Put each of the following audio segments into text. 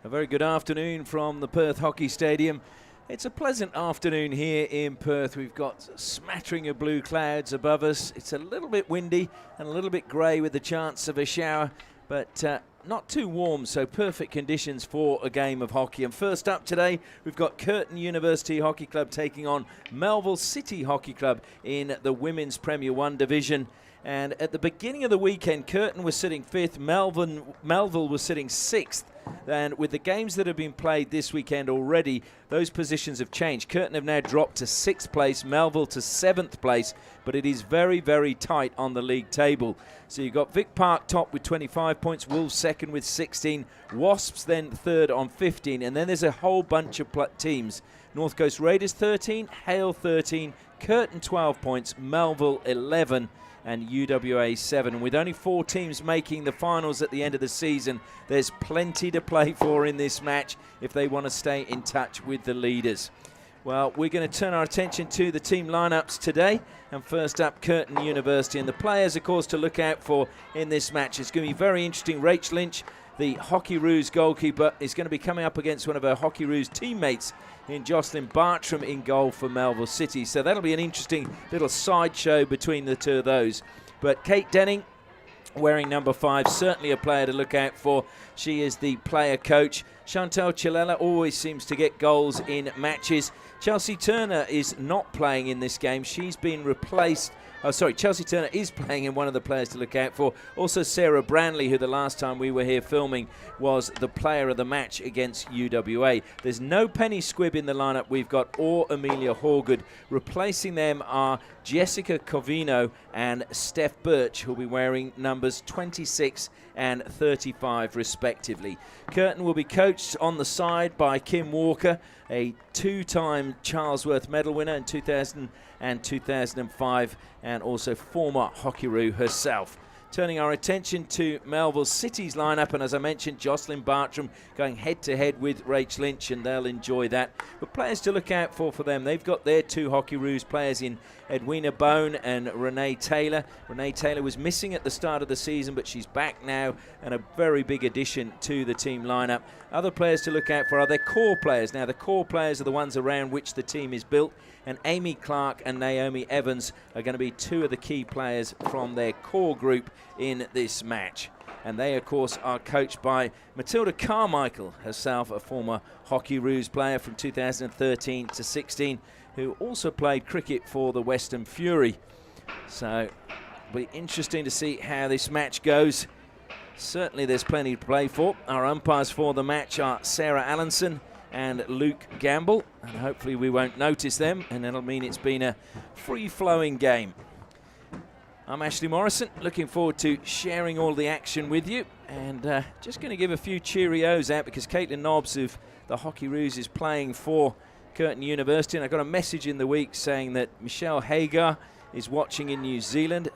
A very good afternoon from the Perth Hockey Stadium. It's a pleasant afternoon here in Perth. We've got a smattering of blue clouds above us. It's a little bit windy and a little bit grey with the chance of a shower, but not too warm, so perfect conditions for a game of hockey. And first up today, we've got Curtin University Hockey Club taking on Melville City Hockey Club in the Women's Premier 1 division. And at the beginning of the weekend, Curtin was sitting 5th, Melville was sitting 6th. And with the games that have been played this weekend already, those positions have changed. Curtin have now dropped to 6th place, Melville to 7th place, but it is very, very tight on the league table. So you've got Vic Park top with 25 points, Wolves second with 16, Wasps then third on 15, and then there's a whole bunch of teams. North Coast Raiders 13, Hale 13, Curtin 12 points, Melville 11, and UWA 7. With only 4 teams making the finals at the end of the season, there's plenty to play for in this match if they want to stay in touch with the leaders. Well, we're going to turn our attention to the team lineups today. And first up, Curtin University. And the players, of course, to look out for in this match. It's going to be very interesting. Rach Lynch, the Hockeyroos goalkeeper, is going to be coming up against one of her Hockeyroos teammates in Jocelyn Bartram in goal for Melville City. So that'll be an interesting little sideshow between the two of those. But Kate Denning, wearing number 5, certainly a player to look out for. She is the player coach. Chantal Chilela always seems to get goals in matches. Chelsea Turner is not playing in this game. She's been replaced. Chelsea Turner is playing in one of the players to look out for. Also Sarah Branley, who the last time we were here filming was the player of the match against UWA. There's no Penny Squibb in the lineup we've got, or Amelia Horgood. Replacing them are Jessica Covino and Steph Birch, who'll be wearing numbers 26 and 35 respectively. Curtin will be coached on the side by Kim Walker, a 2-time Charlesworth medal winner in 2000 and 2005, and also former Hockeyroos herself. Turning our attention to Melville City's lineup, and as I mentioned, Jocelyn Bartram going head-to-head with Rach Lynch, and they'll enjoy that. But players to look out for them, they've got their 2 Hockeyroos players in Edwina Bone and Renee Taylor. Renee Taylor was missing at the start of the season, but she's back now, and a very big addition to the team lineup. Other players to look out for are their core players. Now, the core players are the ones around which the team is built, and Amy Clark and Naomi Evans are going to be 2 of the key players from their core group in this match. And they, of course, are coached by Matilda Carmichael, herself a former Hockeyroos player from 2013 to 16, who also played cricket for the Western Fury. So it'll be interesting to see how this match goes. Certainly there's plenty to play for. Our umpires for the match are Sarah Allenson and Luke Gamble, and hopefully we won't notice them, and that'll mean it's been a free-flowing game. I'm Ashley Morrison, looking forward to sharing all the action with you, and just going to give a few Cheerios out because Caitlin Nobbs of the Hockeyroos is playing for Curtin University, and I got a message in the week saying that Michelle Hagar is watching in New Zealand,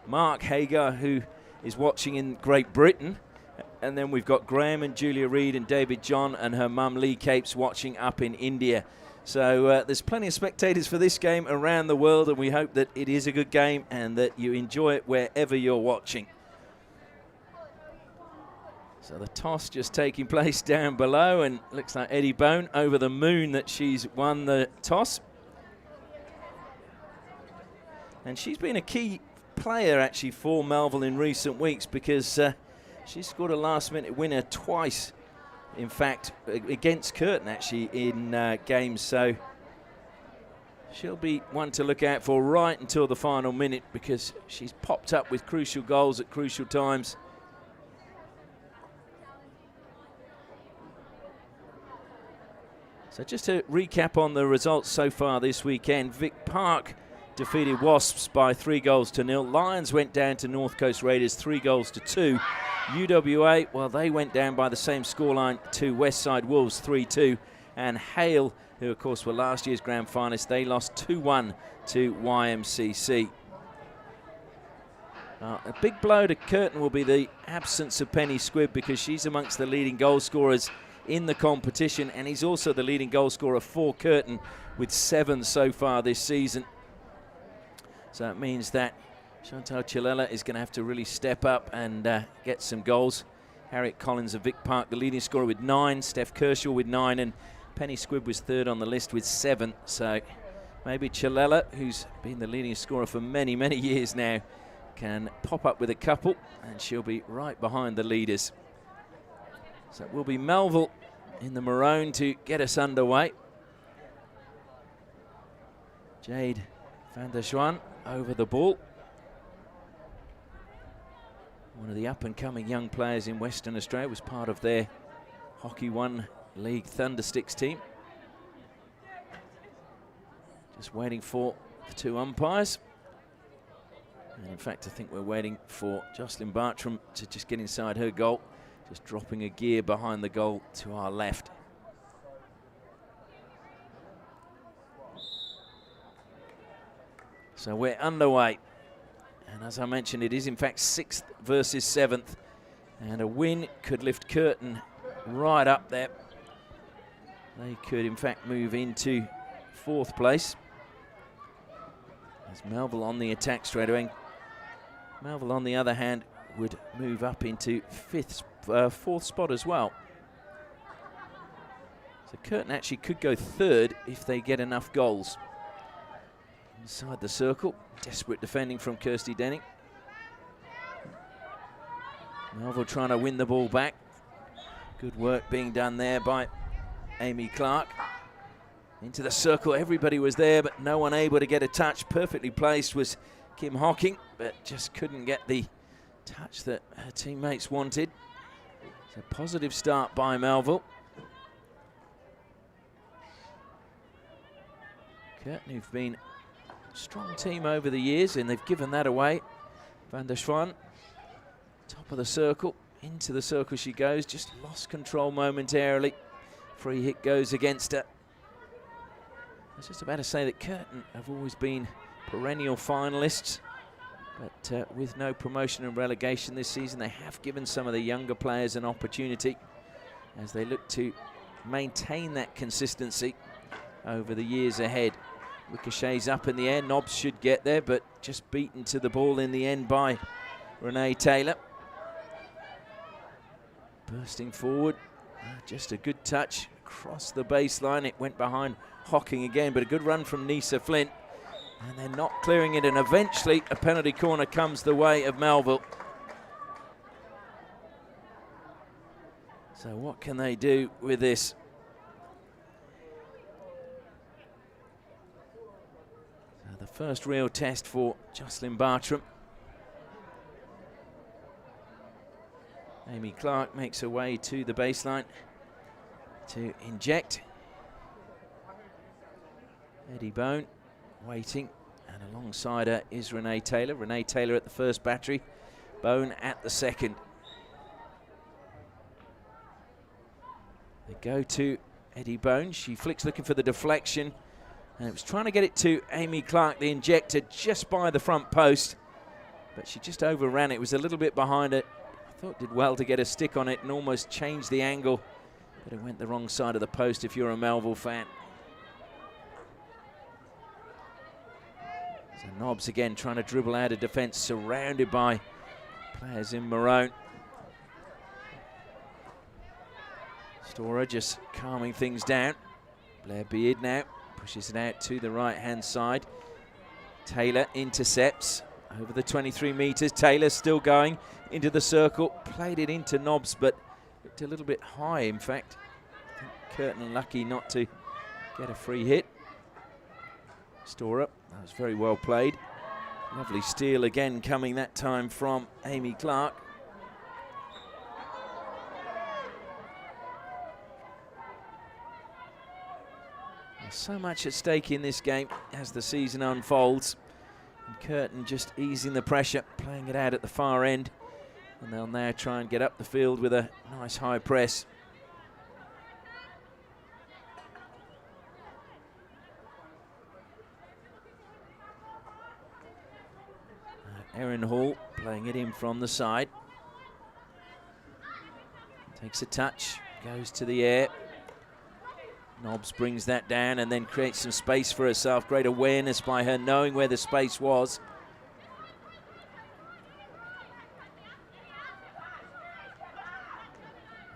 Mark Hagar, who is watching in Great Britain, and then we've got Graham and Julia Reid and David John and her mum Lee Capes watching up in India. So there's plenty of spectators for this game around the world, and we hope that it is a good game and that you enjoy it wherever you're watching. So the toss just taking place down below, and looks like Eddie Bone over the moon that she's won the toss. And she's been a key player actually for Melville in recent weeks because she scored a last-minute winner twice, in fact, against Curtin actually in games. So she'll be one to look out for right until the final minute because she's popped up with crucial goals at crucial times. So just to recap on the results so far this weekend, Vic Park defeated Wasps by 3-0. Lions went down to North Coast Raiders 3-2. UWA, well, they went down by the same scoreline to Westside Wolves 3-2. And Hale, who of course were last year's grand finalists, they lost 2-1 to YMCC. A big blow to Curtin will be the absence of Penny Squibb because she's amongst the leading goal scorers in the competition, and he's also the leading goal scorer for Curtin with 7 so far this season. So it means that Chantal Chilela is going to have to really step up and get some goals. Harriet Collins of Vic Park, the leading scorer with 9. Steph Kershaw with 9. And Penny Squibb was third on the list with 7. So maybe Chalella, who's been the leading scorer for many, many years now, can pop up with a couple, and she'll be right behind the leaders. So it will be Melville in the maroon to get us underway. Jade van der Schwan over the ball. One of the up-and-coming young players in Western Australia, was part of their Hockey One League Thundersticks team. Just waiting for the 2 umpires. And in fact, I think we're waiting for Jocelyn Bartram to just get inside her goal. Just dropping a gear behind the goal to our left. So we're underway. And as I mentioned, it is in fact 6th versus 7th. And a win could lift Curtin right up there. They could in fact move into 4th place. As Melville on the attack straight away. Melville, on the other hand, would move up into 4th spot as well. So Curtin actually could go 3rd if they get enough goals. Inside the circle, desperate defending from Kirsty Denning. Melville trying to win the ball back. Good work being done there by Amy Clark. Into the circle, everybody was there, but no one able to get a touch. Perfectly placed was Kim Hocking, but just couldn't get the touch that her teammates wanted. It's a positive start by Melville. Curtin, who've been a strong team over the years, and they've given that away. Van der Schwan, top of the circle, into the circle she goes, just lost control momentarily. Free hit goes against her. I was just about to say that Curtin have always been perennial finalists, but with no promotion and relegation this season, they have given some of the younger players an opportunity as they look to maintain that consistency over the years ahead. Ricochets up in the air, Nobbs should get there, but just beaten to the ball in the end by Renee Taylor. Bursting forward, just a good touch across the baseline. It went behind Hocking again, but a good run from Nisa Flint. And they're not clearing it, and eventually a penalty corner comes the way of Melville. So what can they do with this? So the first real test for Jocelyn Bartram. Amy Clark makes her way to the baseline to inject. Eddie Bone waiting, and alongside her is Renee Taylor. Renee Taylor at the first battery, Bone at the second. They go to Eddie Bone. She flicks looking for the deflection, and it was trying to get it to Amy Clark, the injector, just by the front post, but she just overran it. It was a little bit behind it. I thought did well to get a stick on it and almost changed the angle, but it went the wrong side of the post if you're a Melville fan. So Nobbs again trying to dribble out of defence, surrounded by players in maroon. Storer just calming things down. Blair Beard now pushes it out to the right-hand side. Taylor intercepts over the 23 metres. Taylor still going into the circle. Played it into Nobbs, but looked a little bit high, in fact. I think Curtin lucky not to get a free hit. Storer, that was very well played. Lovely steal again coming that time from Amy Clark. There's so much at stake in this game as the season unfolds. And Curtin just easing the pressure, playing it out at the far end. And they'll now try and get up the field with a nice high press. Erin Hall playing it in from the side. Takes a touch, goes to the air. Nobbs brings that down and then creates some space for herself. Great awareness by her, knowing where the space was.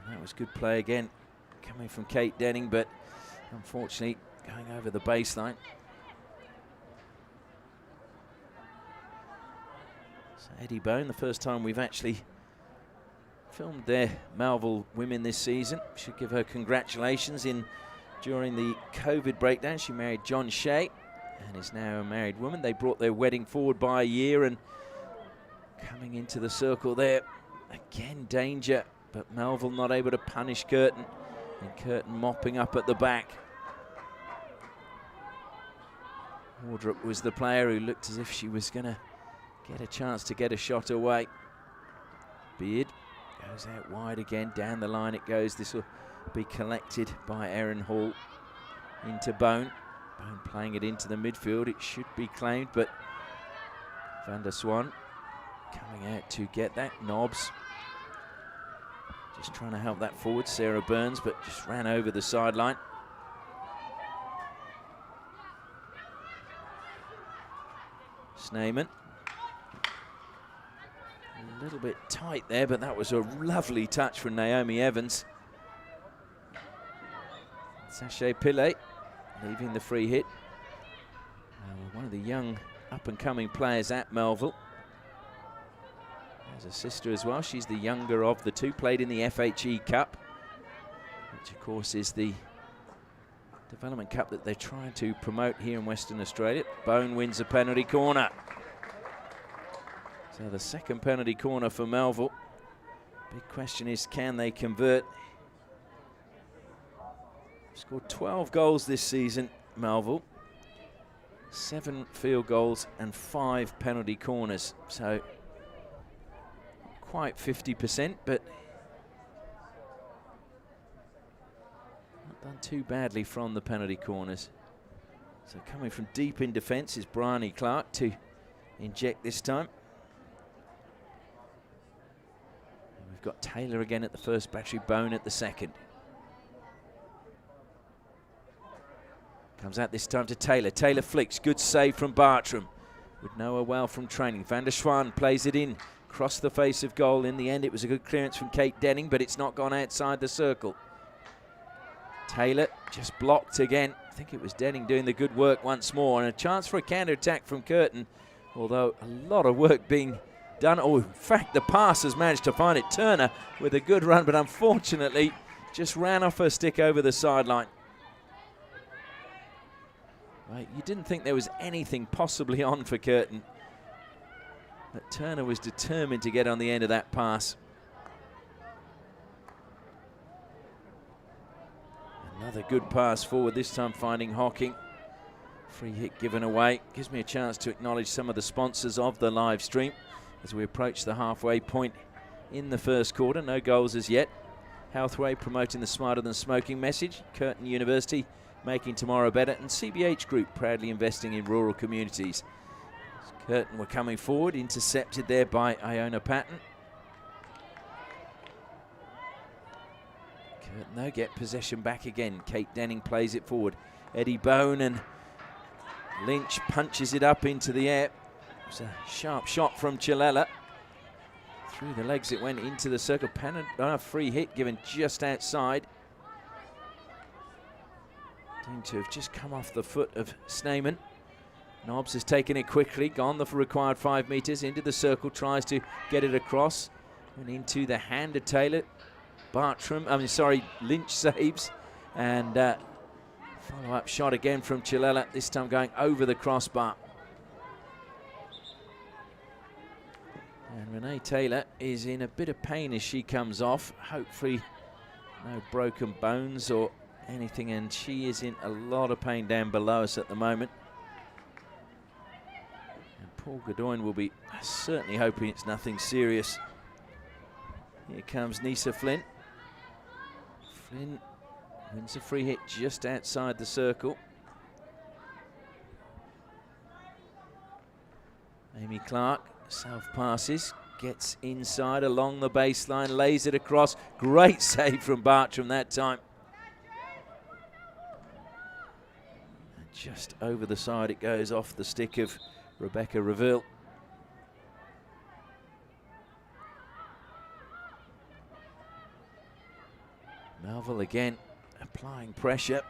That was good play again, coming from Kate Denning, but unfortunately going over the baseline. So Eddie Bone, the first time we've actually filmed their Melville women this season. Should give her congratulations. During the COVID breakdown, she married John Shea and is now a married woman. They brought their wedding forward by a year, and coming into the circle there, again danger, but Melville not able to punish Curtin, and Curtin mopping up at the back. Wardrop was the player who looked as if she was going to get a chance to get a shot away. Beard goes out wide again, down the line it goes. This will be collected by Erin Hall into Bone. Bone playing it into the midfield. It should be claimed, but Van der Swan coming out to get that. Nobbs just trying to help that forward, Sarah Burns, but just ran over the sideline. Sneyman. A little bit tight there, but that was a lovely touch from Naomi Evans. Sachet Pillay leaving the free hit. One of the young up-and-coming players at Melville. There's a sister as well. She's the younger of the two. Played in the FHE Cup, which of course is the development cup that they're trying to promote here in Western Australia. Bone wins a penalty corner. So the second penalty corner for Melville. Big question is, can they convert? Scored 12 goals this season, Melville. 7 field goals and 5 penalty corners. So not quite 50%, but not done too badly from the penalty corners. So coming from deep in defence is Bryony Clark to inject this time. And we've got Taylor again at the first battery, Bone at the second. Comes out this time to Taylor. Taylor flicks. Good save from Bartram. Would know her well from training. Van der Swan plays it in. Cross the face of goal. In the end, it was a good clearance from Kate Denning, but it's not gone outside the circle. Taylor just blocked again. I think it was Denning doing the good work once more. And a chance for a counter-attack from Curtin, although a lot of work being done. Oh, in fact, the pass has managed to find it. Turner with a good run, but unfortunately just ran off her stick over the sideline. Right, you didn't think there was anything possibly on for Curtin, but Turner was determined to get on the end of that pass. Another good pass forward, this time finding Hocking. Free hit given away. Gives me a chance to acknowledge some of the sponsors of the live stream as we approach the halfway point in the first quarter. No goals as yet. Healthway promoting the Smarter Than Smoking message. Curtin University making tomorrow better, and CBH Group proudly investing in rural communities. Curtin were coming forward, intercepted there by Iona Patton. Curtin though get possession back again. Kate Denning plays it forward. Eddie Bone, and Lynch punches it up into the air. It was a sharp shot from Chilella. Through the legs it went into the circle. Free hit given just outside. Seemed to have just come off the foot of Sneyman. Nobbs has taken it quickly, gone the required 5 metres into the circle, tries to get it across and into the hand of Taylor. Lynch saves, and follow-up shot again from Chilella, this time going over the crossbar. And Renee Taylor is in a bit of pain as she comes off. Hopefully no broken bones or anything, and she is in a lot of pain down below us at the moment. And Paul Godoyne will be certainly hoping it's nothing serious. Here comes Nisa Flynn. Flynn wins a free hit just outside the circle. Amy Clark self passes, gets inside along the baseline, lays it across. Great save from Bartram that time. Just over the side it goes, off the stick of Rebecca Reville. Melville again applying pressure.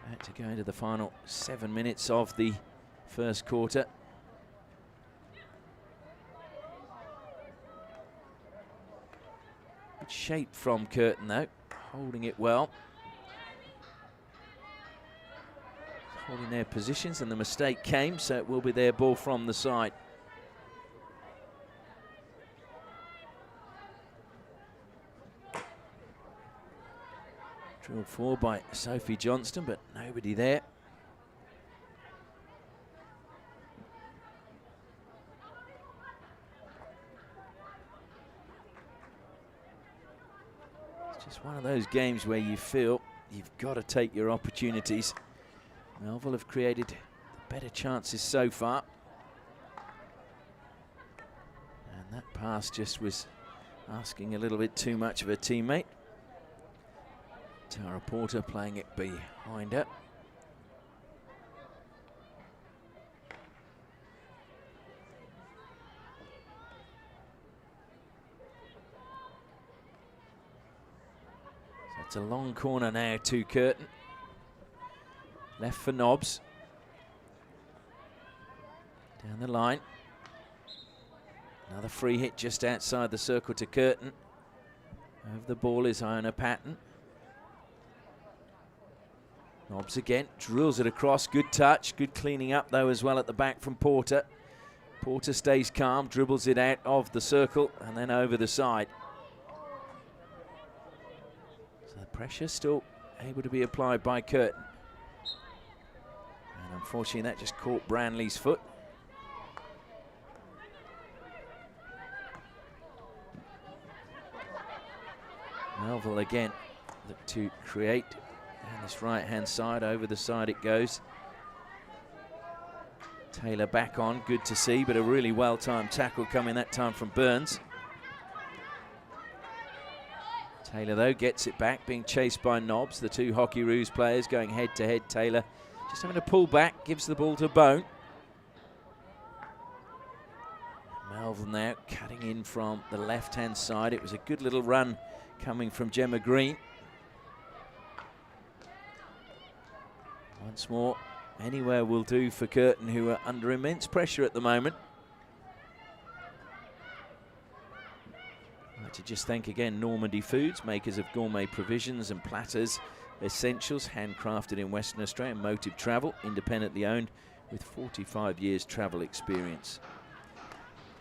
About to go into the final 7 minutes of the first quarter. Good shape from Curtin though, holding it well. Holding their positions, and the mistake came, so it will be their ball from the side. Drilled forward by Sophie Johnston, but nobody there. It's just one of those games where you feel you've got to take your opportunities. Melville have created the better chances so far. And that pass just was asking a little bit too much of a teammate. Tara Porter playing it behind her. So it's a long corner now to Curtin. Left for Nobbs. Down the line. Another free hit just outside the circle to Curtin. Over the ball is Iona Patton. Nobbs again, drills it across, good touch, good cleaning up though as well at the back from Porter. Porter stays calm, dribbles it out of the circle and then over the side. So the pressure still able to be applied by Curtin. And unfortunately that just caught Branley's foot. Melville again look to create. And this right-hand side, over the side it goes. Taylor back on, good to see, but a really well-timed tackle coming that time from Burns. Taylor, though, gets it back, being chased by Nobbs. The two Hockeyroos players going head-to-head. Taylor just having to pull back, gives the ball to Bone. Melville now cutting in from the left-hand side. It was a good little run coming from Gemma Green. Once more, anywhere will do for Curtin, who are under immense pressure at the moment. I'd like to just thank again Normandy Foods, makers of gourmet provisions and platters, essentials, handcrafted in Western Australia, Motive Travel, independently owned with 45 years travel experience.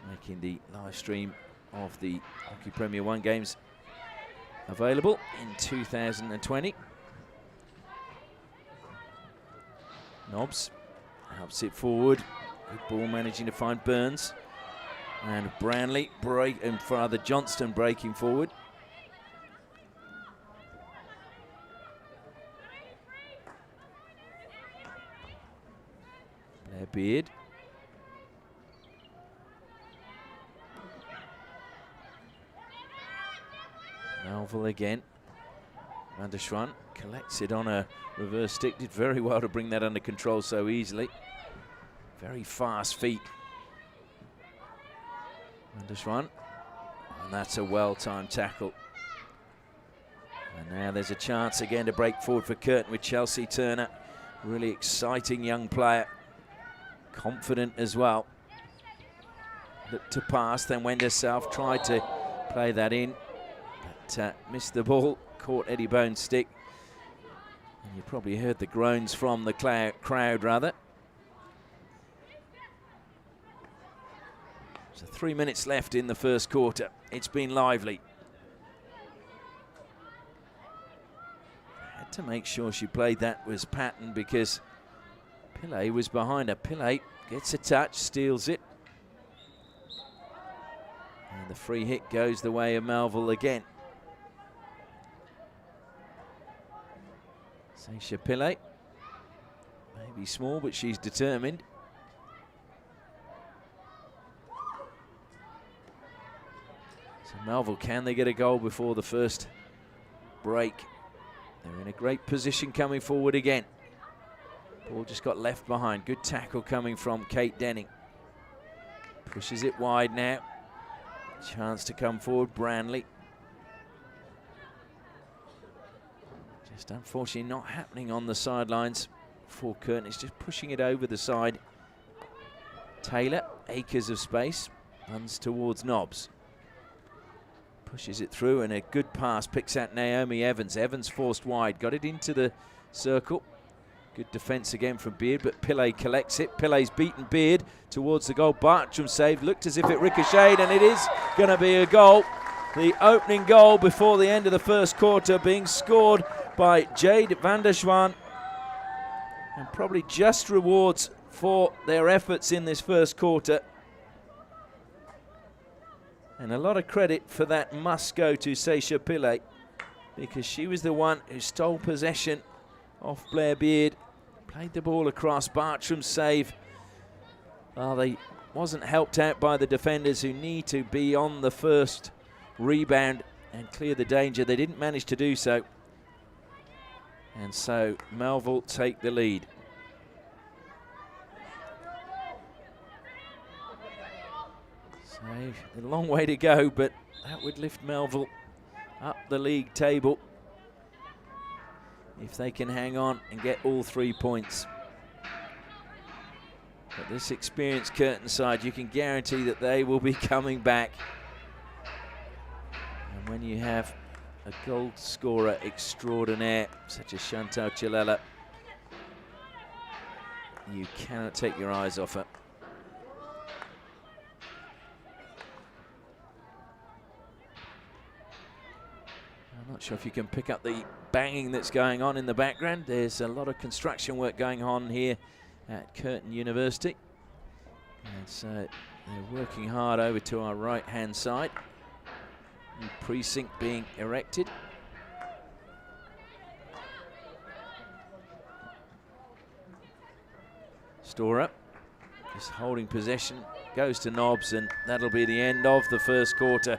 Making the live stream of the Hockey Premier 1 games available in 2020. Nobbs helps it forward. Good ball managing to find Burns. And Branley and Father Johnston breaking forward. Blair Beard. Melville again. Van der Schwan collects it on a reverse stick. Did very well to bring that under control so easily. Very fast feet. Van der Schwan. And that's a well-timed tackle. And now there's a chance again to break forward for Curtin with Chelsea Turner. Really exciting young player. Confident as well. Looked to pass, then went herself, tried to play that in. But missed the ball. Caught Eddie Bone's stick. And you probably heard the groans from the crowd rather. So 3 minutes left in the first quarter. It's been lively. Had to make sure she played that was Patton because Pillay was behind her. Pillay gets a touch, steals it. And the free hit goes the way of Melville again. Seisha Pillay, maybe small, but she's determined. So Melville, can they get a goal before the first break? They're in a great position coming forward again. Ball just got left behind. Good tackle coming from Kate Denning. Pushes it wide now. Chance to come forward, Branley. Just unfortunately not happening on the sidelines for Curtin. It's just pushing it over the side. Taylor, acres of space, runs towards Nobbs. Pushes it through, and a good pass picks out Naomi Evans. Evans forced wide, got it into the circle. Good defense again from Beard, but Pillay collects it. Pillay's beaten Beard towards the goal. Bartram saved, looked as if it ricocheted, and it is going to be a goal. The opening goal before the end of the first quarter being scored by Jade van der Zwaan, and probably just rewards for their efforts in this first quarter. And a lot of credit for that must go to Seisha Pillay, because she was the one who stole possession off Blair Beard, played the ball across. Bartram's save, well, they wasn't helped out by the defenders, who need to be on the first rebound and clear the danger. They didn't manage to do so, and so Melville take the lead. So a long way to go, but that would lift Melville up the league table if they can hang on and get all 3 points. But this experienced Curtin side, you can guarantee that they will be coming back. And when you have a goal scorer extraordinaire such as Chantal Chilela, you cannot take your eyes off her. I'm not sure if you can pick up the banging that's going on in the background. There's a lot of construction work going on here at Curtin University. And so they're working hard over to our right-hand side. New precinct being erected. Storer is holding possession, goes to Nobbs, and that'll be the end of the first quarter.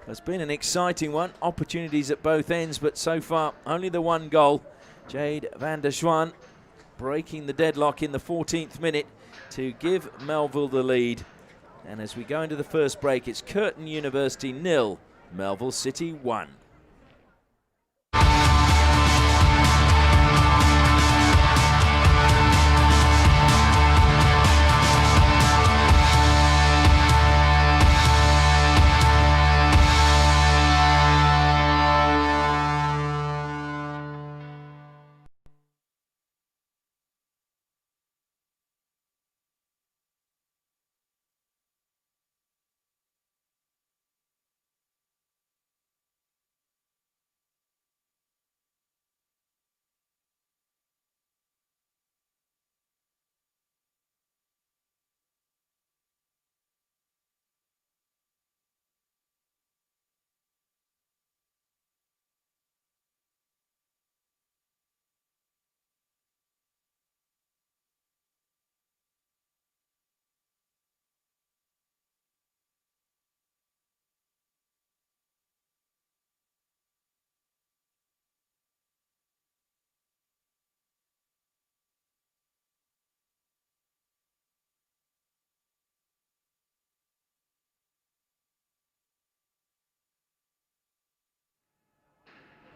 It's been an exciting one, opportunities at both ends, but so far only the one goal. Jade van der Zwaan breaking the deadlock in the 14th minute to give Melville the lead. And as we go into the first break, it's Curtin University 0, Melville City 1.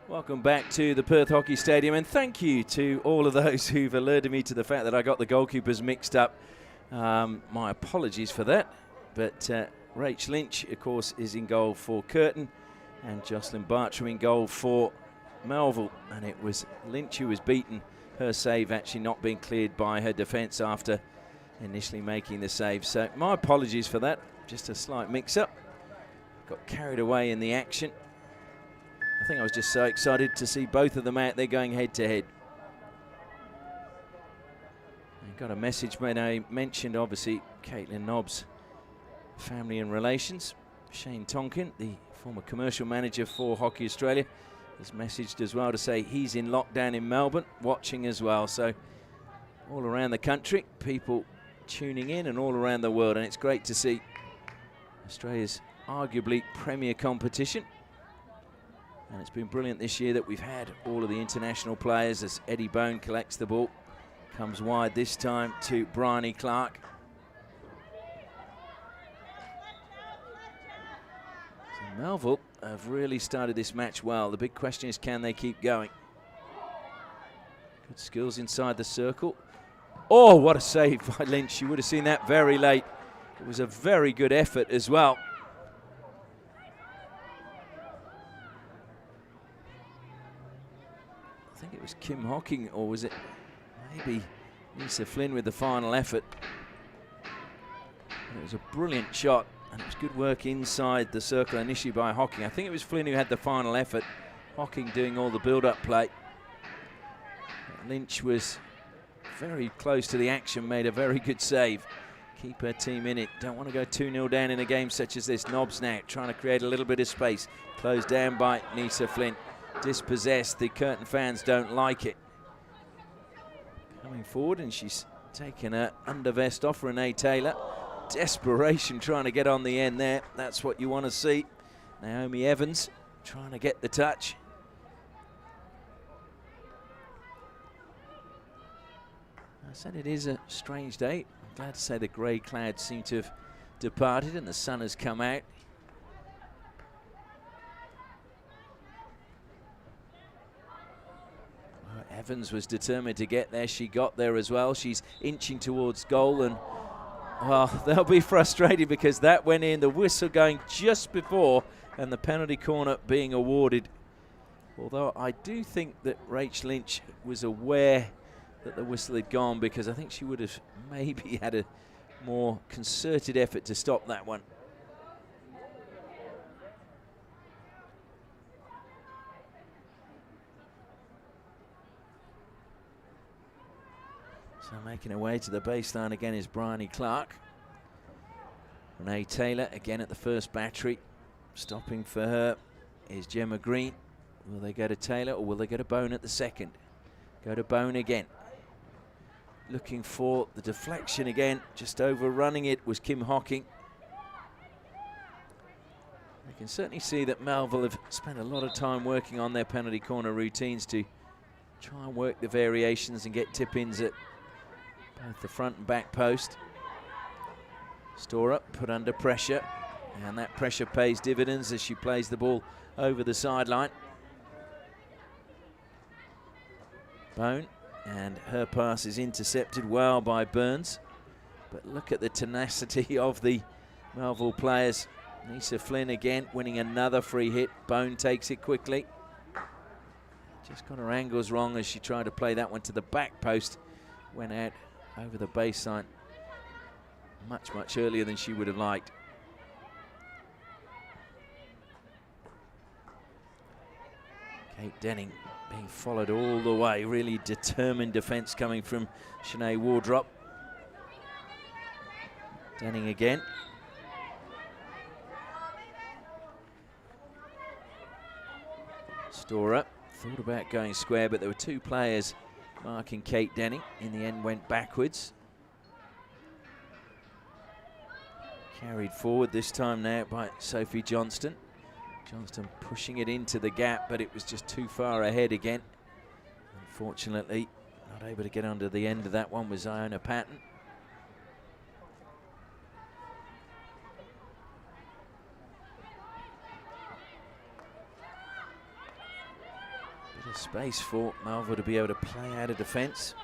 Welcome back to the Perth Hockey Stadium, and thank you to all of those who've alerted me to the fact that I got the goalkeepers mixed up. My apologies for that, but Rach Lynch, of course, is in goal for Curtin, and Jocelyn Bartram in goal for Melville, and it was Lynch who was beaten, her save actually not being cleared by her defence after initially making the save. So my apologies for that, just a slight mix-up. Got carried away in the action. I think I was just so excited to see both of them out there going head-to-head. Got a message when I mentioned, obviously, Caitlin Nobbs' family and relations. Shane Tonkin, the former commercial manager for Hockey Australia, has messaged as well to say he's in lockdown in Melbourne, watching as well. So all around the country, people tuning in, and all around the world. And it's great to see Australia's arguably premier competition. And it's been brilliant this year that we've had all of the international players as Eddie Bone collects the ball. Comes wide this time to Bryony Clark. So Melville have really started this match well. The big question is, can they keep going? Skills inside the circle. Oh, what a save by Lynch. You would have seen that very late. It was a very good effort as well. I think it was Kim Hocking, or was it maybe Lisa Flynn with the final effort. And it was a brilliant shot, and it was good work inside the circle initially by Hocking. I think it was Flynn who had the final effort. Hocking doing all the build-up play. Lynch was very close to the action, made a very good save. Keep her team in it. Don't want to go 2-0 down in a game such as this. Nobbs now trying to create a little bit of space. Closed down by Nisa Flynn. Dispossessed. The Curtin fans don't like it. Coming forward, and she's taken her undervest off Renee Taylor. Desperation trying to get on the end there. That's what you want to see. Naomi Evans trying to get the touch. I said it is a strange day. I'm glad to say the grey clouds seem to have departed and the sun has come out. Evans was determined to get there. She got there as well. She's inching towards goal, and well, they'll be frustrated because that went in, the whistle going just before, and the penalty corner being awarded. Although I do think that Rach Lynch was aware that the whistle had gone, because I think she would have maybe had a more concerted effort to stop that one. So making her way to the baseline again is Bryony Clark. Renee Taylor again at the first battery. Stopping for her is Gemma Green. Will they go to Taylor, or will they go to Bone at the second? Go to Bone again. Looking for the deflection again. Just overrunning it was Kim Hocking. I can certainly see that Melville have spent a lot of time working on their penalty corner routines to try and work the variations and get tip-ins at both the front and back post. Storer put under pressure, and that pressure pays dividends as she plays the ball over the sideline. Bone, and her pass is intercepted well by Burns. But look at the tenacity of the Melville players. Nisa Flynn again winning another free hit. Bone takes it quickly. Just got her angles wrong as she tried to play that one to the back post. Went out over the baseline much earlier than she would have liked. Kate Denning being followed all the way. Really determined defence coming from Sinead Wardrop. Denning again. Storer thought about going square, but there were two players marking Kate Denning. In the end went backwards. Carried forward this time now by Sophie Johnston. Johnston pushing it into the gap, but it was just too far ahead again. Unfortunately, not able to get under the end of that one was Iona Patton. Bit of space for Melville to be able to play out of defence.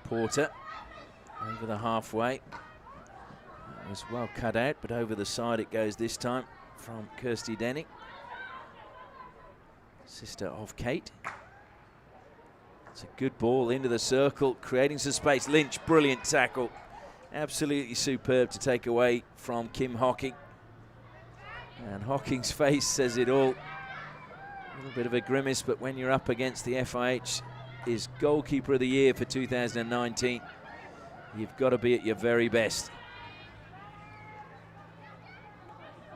Porter over the halfway. That was well cut out, but over the side it goes this time from Kirsty Denning, sister of Kate. It's a good ball into the circle, creating some space. Lynch, brilliant tackle. Absolutely superb to take away from Kim Hocking. And Hocking's face says it all. A little bit of a grimace, but when you're up against the FIH is goalkeeper of the year for 2019, you've got to be at your very best.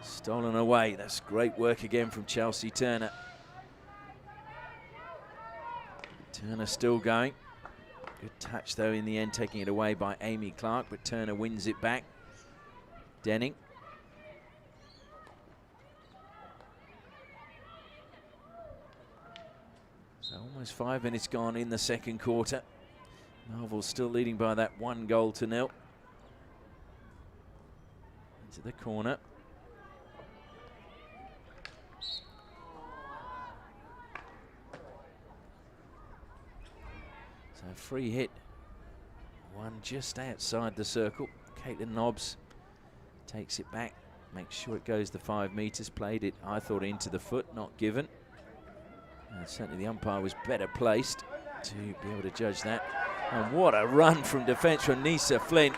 Stolen away. That's great work again from Chelsea Turner. Turner still going. Good touch though in the end, taking it away by Amy Clark, but Turner wins it back. Denning. So almost 5 minutes gone in the second quarter. Melville still leading by that 1-0 nil. Into the corner. So free hit. One just outside the circle. Caitlin Nobbs takes it back, makes sure it goes the 5 meters. Played it, I thought, into the foot, not given. And certainly the umpire was better placed to be able to judge that. And what a run from defence from Nisa Flint.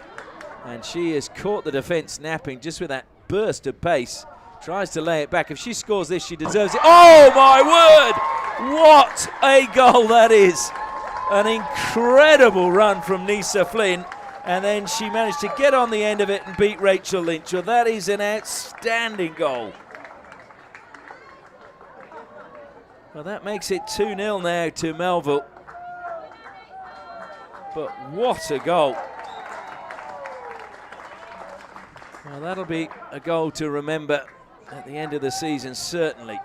And she has caught the defence napping just with that burst of pace. Tries to lay it back. If she scores this, she deserves it. Oh my word! What a goal that is! An incredible run from Nisa Flint. And then she managed to get on the end of it and beat Rachel Lynch. Well, that is an outstanding goal. Well, that makes it 2-0 now to Melville. But what a goal. Well, that'll be a goal to remember at the end of the season, certainly.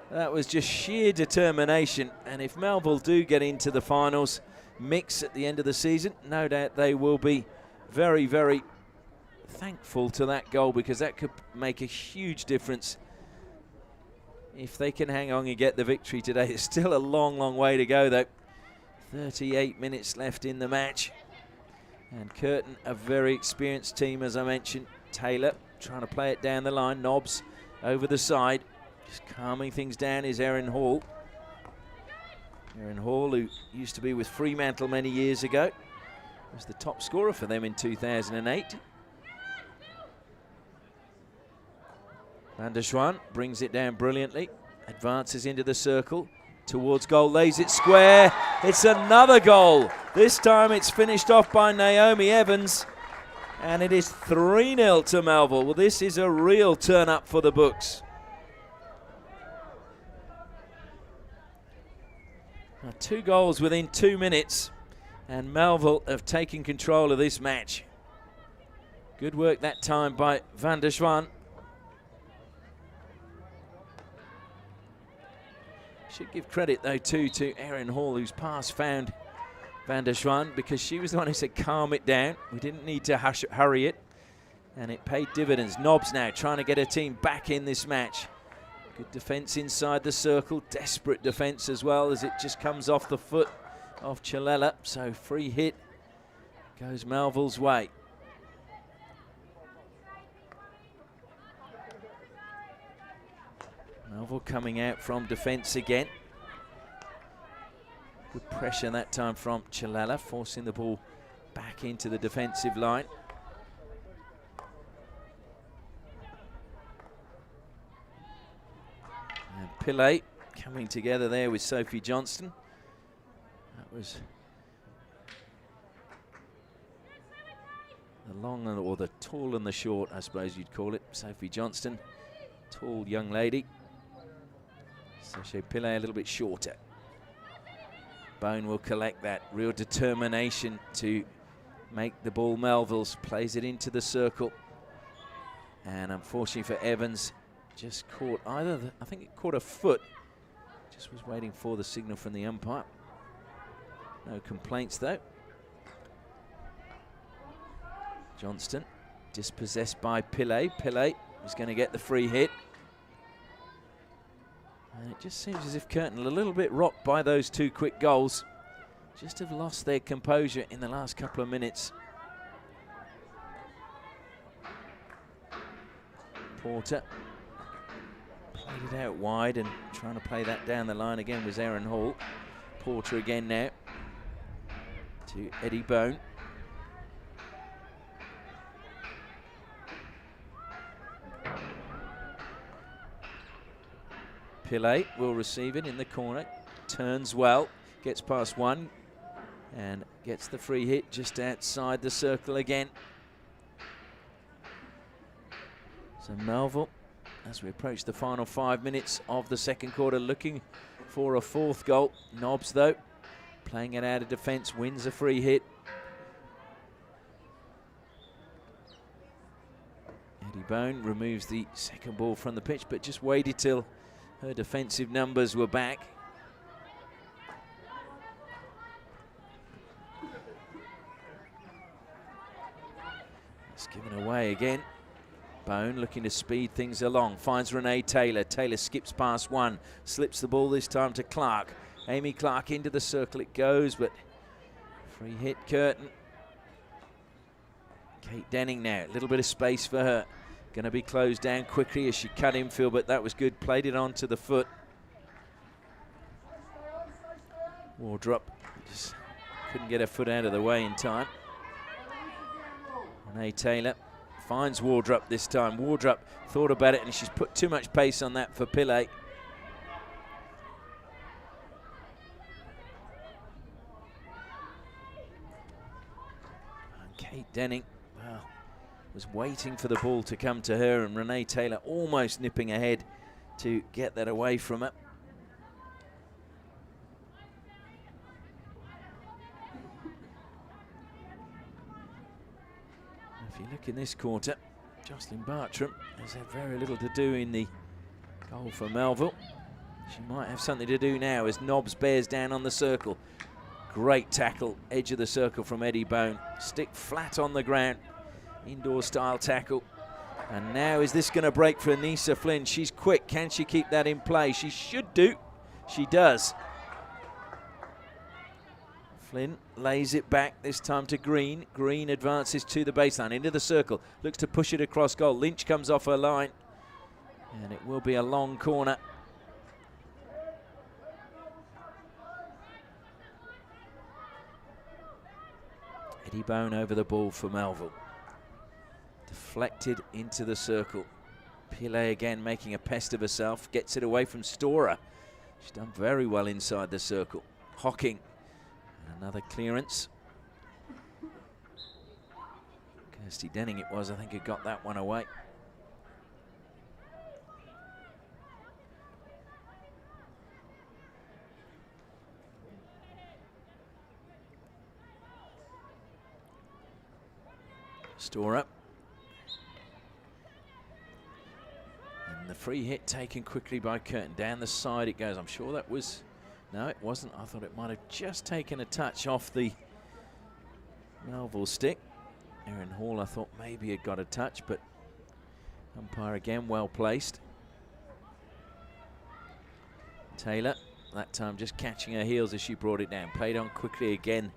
That was just sheer determination. And if Melville do get into the finals mix at the end of the season, no doubt they will be very, very thankful to that goal, because that could make a huge difference if they can hang on and get the victory today. It's still a long, long way to go, though. 38 minutes left in the match. And Curtin, a very experienced team, as I mentioned. Taylor trying to play it down the line. Nobbs over the side. Just calming things down is Erin Hall. Erin Hall, who used to be with Fremantle many years ago, was the top scorer for them in 2008. Van der Schwan brings it down brilliantly. Advances into the circle. Towards goal, lays it square. It's another goal. This time it's finished off by Naomi Evans. And it is 3-0 to Melville. Well, this is a real turn up for the books. Now, 2 goals within 2 minutes. And Melville have taken control of this match. Good work that time by Van der Schwan. Should give credit, though, too, to Erin Hall, whose pass found Van der Schwan, because she was the one who said, calm it down. We didn't need to hurry it. And it paid dividends. Nobbs now trying to get her team back in this match. Good defence inside the circle. Desperate defence as well, as it just comes off the foot of Chalella. So free hit goes Melville's way. Melville coming out from defence again. Good pressure that time from Chalella, forcing the ball back into the defensive line. And Pillay coming together there with Sophie Johnston. That was the long or the tall and the short, I suppose you'd call it. Sophie Johnston, tall young lady. Sachet Pillay a little bit shorter. Bone will collect that. Real determination to make the ball Melville's. Plays it into the circle. And unfortunately for Evans, just caught either, I think it caught a foot. Just was waiting for the signal from the umpire. No complaints though. Johnston dispossessed by Pillay. Pillay is going to get the free hit. And it just seems as if Curtin, a little bit rocked by those 2 quick goals, just have lost their composure in the last couple of minutes. Porter played it out wide, and trying to play that down the line again was Erin Hall. Porter again now to Eddie Bone. Pillay will receive it in the corner, turns well, gets past one, and gets the free hit just outside the circle again. So Melville, as we approach the final 5 minutes of the second quarter, looking for a 4th goal. Nobbs, though, playing it out of defence, wins a free hit. Eddie Bone removes the second ball from the pitch, but just waited till her defensive numbers were back. It's given away again. Bone looking to speed things along. Finds Renee Taylor. Taylor skips past one. Slips the ball this time to Clark. Amy Clark into the circle it goes, but free hit Curtin. Kate Denning now, a little bit of space for her. Going to be closed down quickly as she cut infield, but that was good. Played it onto the foot. Wardrop just couldn't get her foot out of the way in time. Renee Taylor finds Wardrop this time. Wardrop thought about it and she's put too much pace on that for Pillay. And Kate Denning, well, was waiting for the ball to come to her, and Renee Taylor almost nipping ahead to get that away from her. If you look in this quarter, Jocelyn Bartram has had very little to do in the goal for Melville. She might have something to do now as Nobbs bears down on the circle. Great tackle, edge of the circle from Eddie Bone. Stick flat on the ground, indoor style tackle. And now is this going to break for Anissa Flynn? She's quick, can she keep that in play? She should do, she does. Flynn lays it back, this time to Green. Green advances to the baseline, into the circle, looks to push it across goal. Lynch comes off her line, and it will be a long corner. Eddie Bone over the ball for Melville. Deflected into the circle. Pillay again making a pest of herself, gets it away from Storer. She's done very well inside the circle. Hocking, another clearance. Kirsty Denning it was, I think, who got that one away. Storer. And the free hit taken quickly by Curtin. Down the side it goes. I'm sure that was... No, it wasn't. I thought it might have just taken a touch off the Melville stick. Erin Hall, I thought maybe it got a touch, but umpire again well placed. Taylor, that time just catching her heels as she brought it down. Played on quickly again,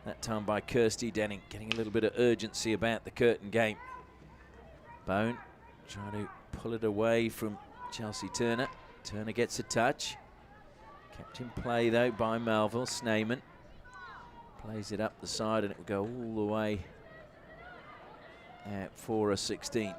that time by Kirsty Denning, getting a little bit of urgency about the Curtin game. Bone trying to pull it away from Chelsea Turner. Turner gets a touch. Kept in play though by Melville. Sneyman plays it up the side and it will go all the way at for a 16.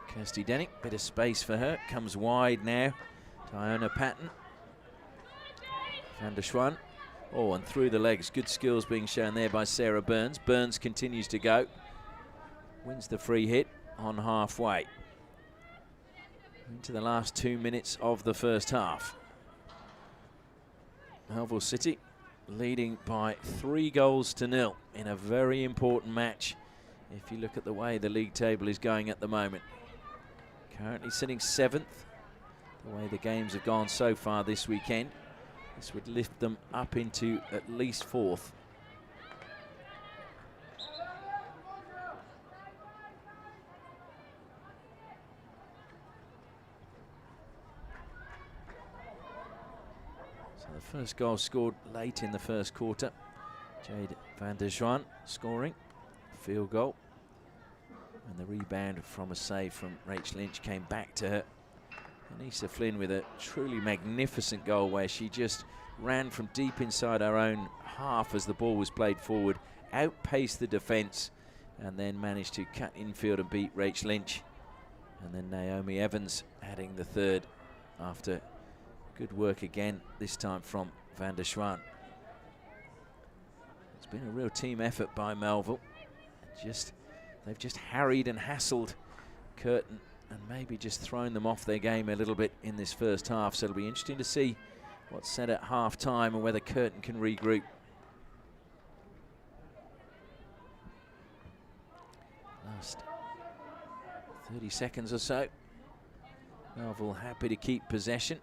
Kirsty Denning, bit of space for her, comes wide now. Diona Patton. Van der Schwan. Oh, and through the legs. Good skills being shown there by Sarah Burns. Burns continues to go. Wins the free hit on halfway. Into the last 2 minutes of the first half. Melville City leading by 3-0 in a very important match if you look at the way the league table is going at the moment. Currently sitting 7th, the way the games have gone so far this weekend. This would lift them up into at least 4th. So the first goal scored late in the first quarter. Jade van der Schwan scoring, field goal. And the rebound from a save from Rach Lynch came back to her. Anissa Flynn with a truly magnificent goal where she just ran from deep inside her own half as the ball was played forward, outpaced the defence, and then managed to cut infield and beat Rach Lynch. And then Naomi Evans adding the third after good work again, this time from van der Schwan. It's been a real team effort by Melville. They've just harried and hassled Curtin and maybe just thrown them off their game a little bit in this first half. So it'll be interesting to see what's said at half-time and whether Curtin can regroup. Last 30 seconds or so. Melville happy to keep possession.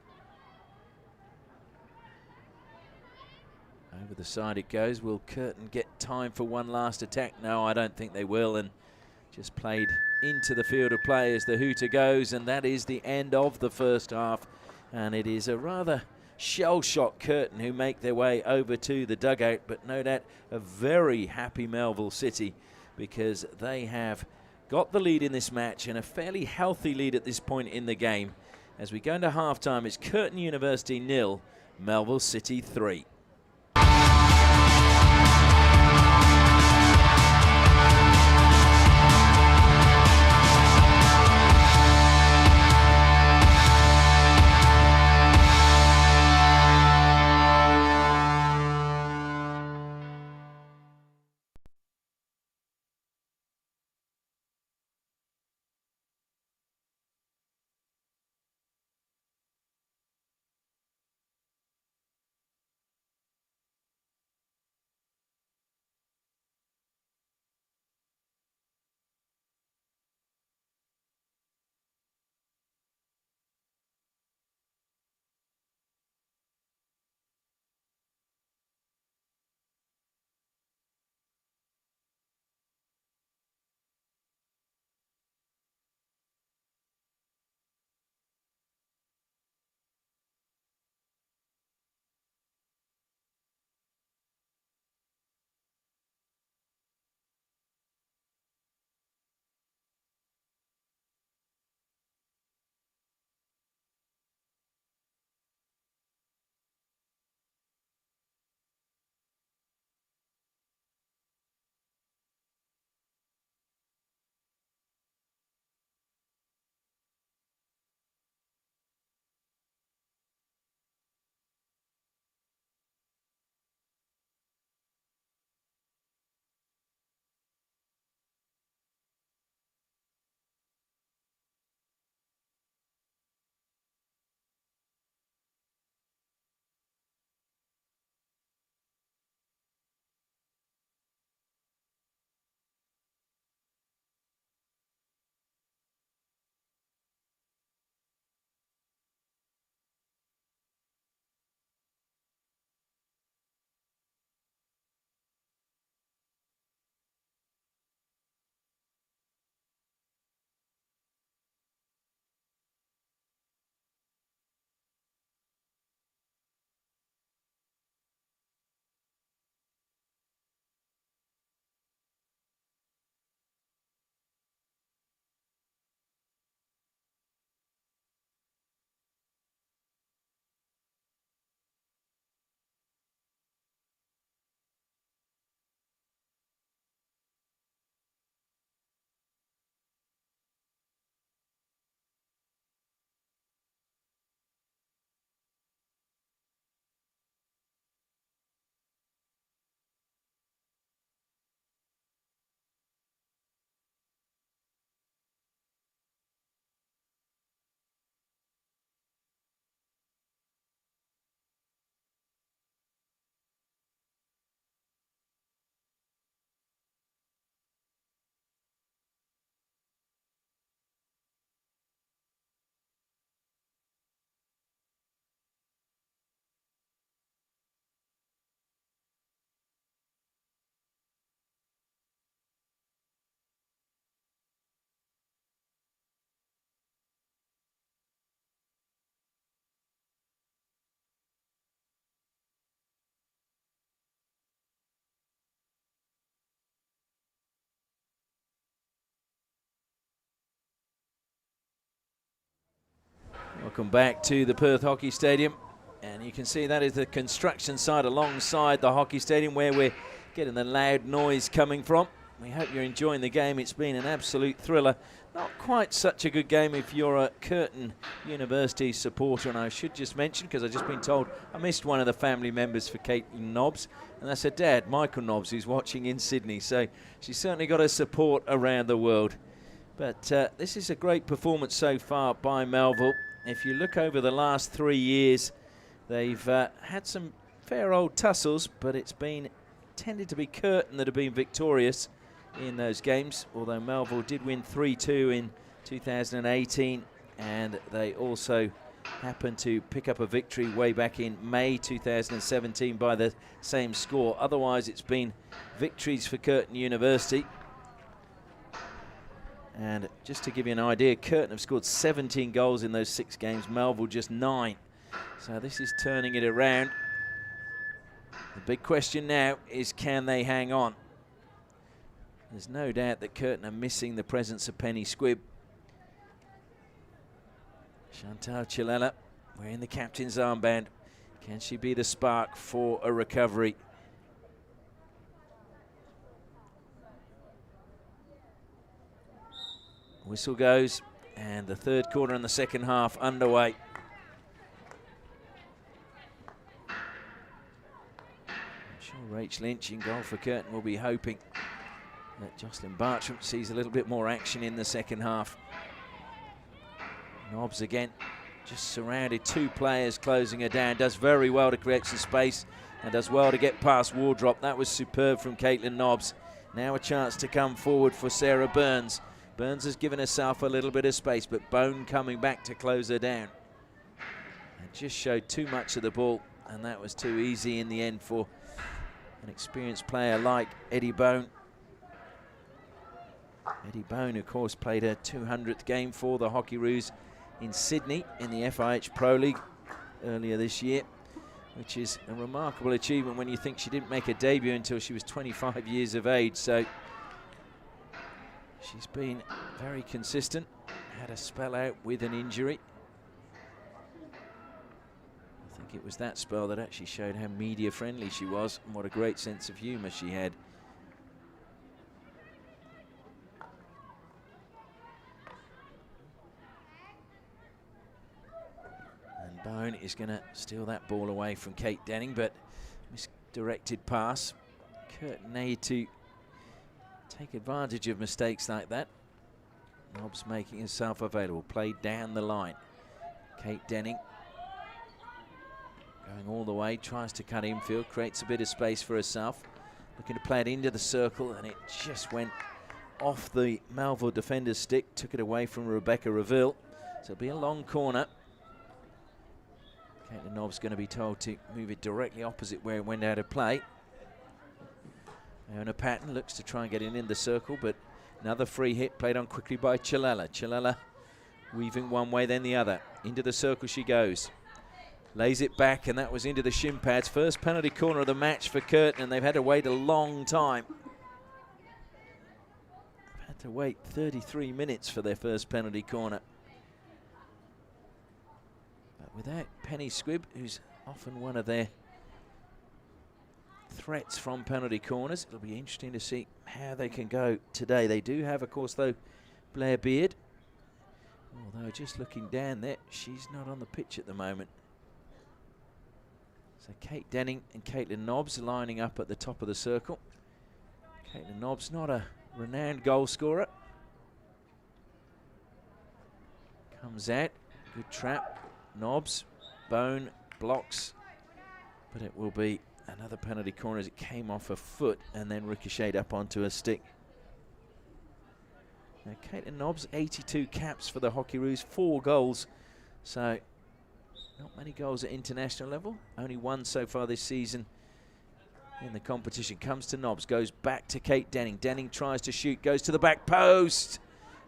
Over the side it goes. Will Curtin get time for one last attack? No, I don't think they will. And just played into the field of play as the hooter goes, and that is the end of the first half. And it is a rather shell-shocked Curtin who make their way over to the dugout, but no doubt a very happy Melville City, because they have got the lead in this match, and a fairly healthy lead at this point in the game. As we go into half-time, it's Curtin University 0, Melville City 3. Welcome back to the Perth Hockey Stadium, and you can see that is the construction site alongside the hockey stadium where we're getting the loud noise coming from. We hope you're enjoying the game. It's been an absolute thriller. Not quite such a good game if you're a Curtin University supporter, and I should just mention, because I've just been told I missed one of the family members for Caitlin Nobbs, and that's her dad, Michael Nobbs, who's watching in Sydney, so she's certainly got her support around the world. But this is a great performance so far by Melville. If you look over the last 3 years, they've had some fair old tussles, but it's been tended to be Curtin that have been victorious in those games, although Melville did win 3-2 in 2018, and they also happened to pick up a victory way back in May 2017 by the same score. Otherwise, it's been victories for Curtin University. And just to give you an idea, Curtin have scored 17 goals in those 6 games, Melville just 9. So this is turning it around. The big question now is, can they hang on? There's no doubt that Curtin are missing the presence of Penny Squibb. Chantal Chilella wearing the captain's armband. Can she be the spark for a recovery? Whistle goes, and the third quarter and the second half underway. I'm sure Rach Lynch in goal for Curtin will be hoping that Jocelyn Bartram sees a little bit more action in the second half. Nobbs again, just surrounded 2 players closing her down. Does very well to create some space and does well to get past Wardrop. That was superb from Caitlin Nobbs. Now a chance to come forward for Sarah Burns. Burns has given herself a little bit of space, but Bone coming back to close her down. And just showed too much of the ball, and that was too easy in the end for an experienced player like Eddie Bone. Eddie Bone, of course, played her 200th game for the Hockeyroos in Sydney in the FIH Pro League earlier this year, which is a remarkable achievement when you think she didn't make a debut until she was 25 years of age. So she's been very consistent, had a spell out with an injury. I think it was that spell that actually showed how media friendly she was and what a great sense of humour she had. And Bone is going to steal that ball away from Kate Denning, but misdirected pass. Curtin need to take advantage of mistakes like that. Nobbs making herself available, played down the line. Kate Denning going all the way, tries to cut infield, creates a bit of space for herself, looking to play it into the circle, and it just went off the Melville defender's stick, took it away from Rebecca Reville. So it'll be a long corner. Caitlin Nobbs going to be told to move it directly opposite where it went out of play. Iona Patton looks to try and get it in the circle, but another free hit played on quickly by Chilella. Chilella weaving one way, then the other. Into the circle she goes. Lays it back, and that was into the shin pads. First penalty corner of the match for Curtin, and they've had to wait a long time. They've had to wait 33 minutes for their first penalty corner. But without Penny Squibb, who's often one of their threats from penalty corners, it'll be interesting to see how they can go today. They do have, of course, though, Blair Beard. Although just looking down there, she's not on the pitch at the moment. So Kate Denning and Caitlin Nobbs lining up at the top of the circle. Caitlin Nobbs, not a renowned goal scorer. Comes out, good trap. Nobbs, Bone, blocks, but it will be another penalty corner as it came off her foot and then ricocheted up onto her stick. Now Caitlin Nobbs, 82 caps for the Hockeyroos, 4 goals. So not many goals at international level. Only 1 so far this season in the competition. Comes to Nobbs, goes back to Kate Denning. Denning tries to shoot, goes to the back post.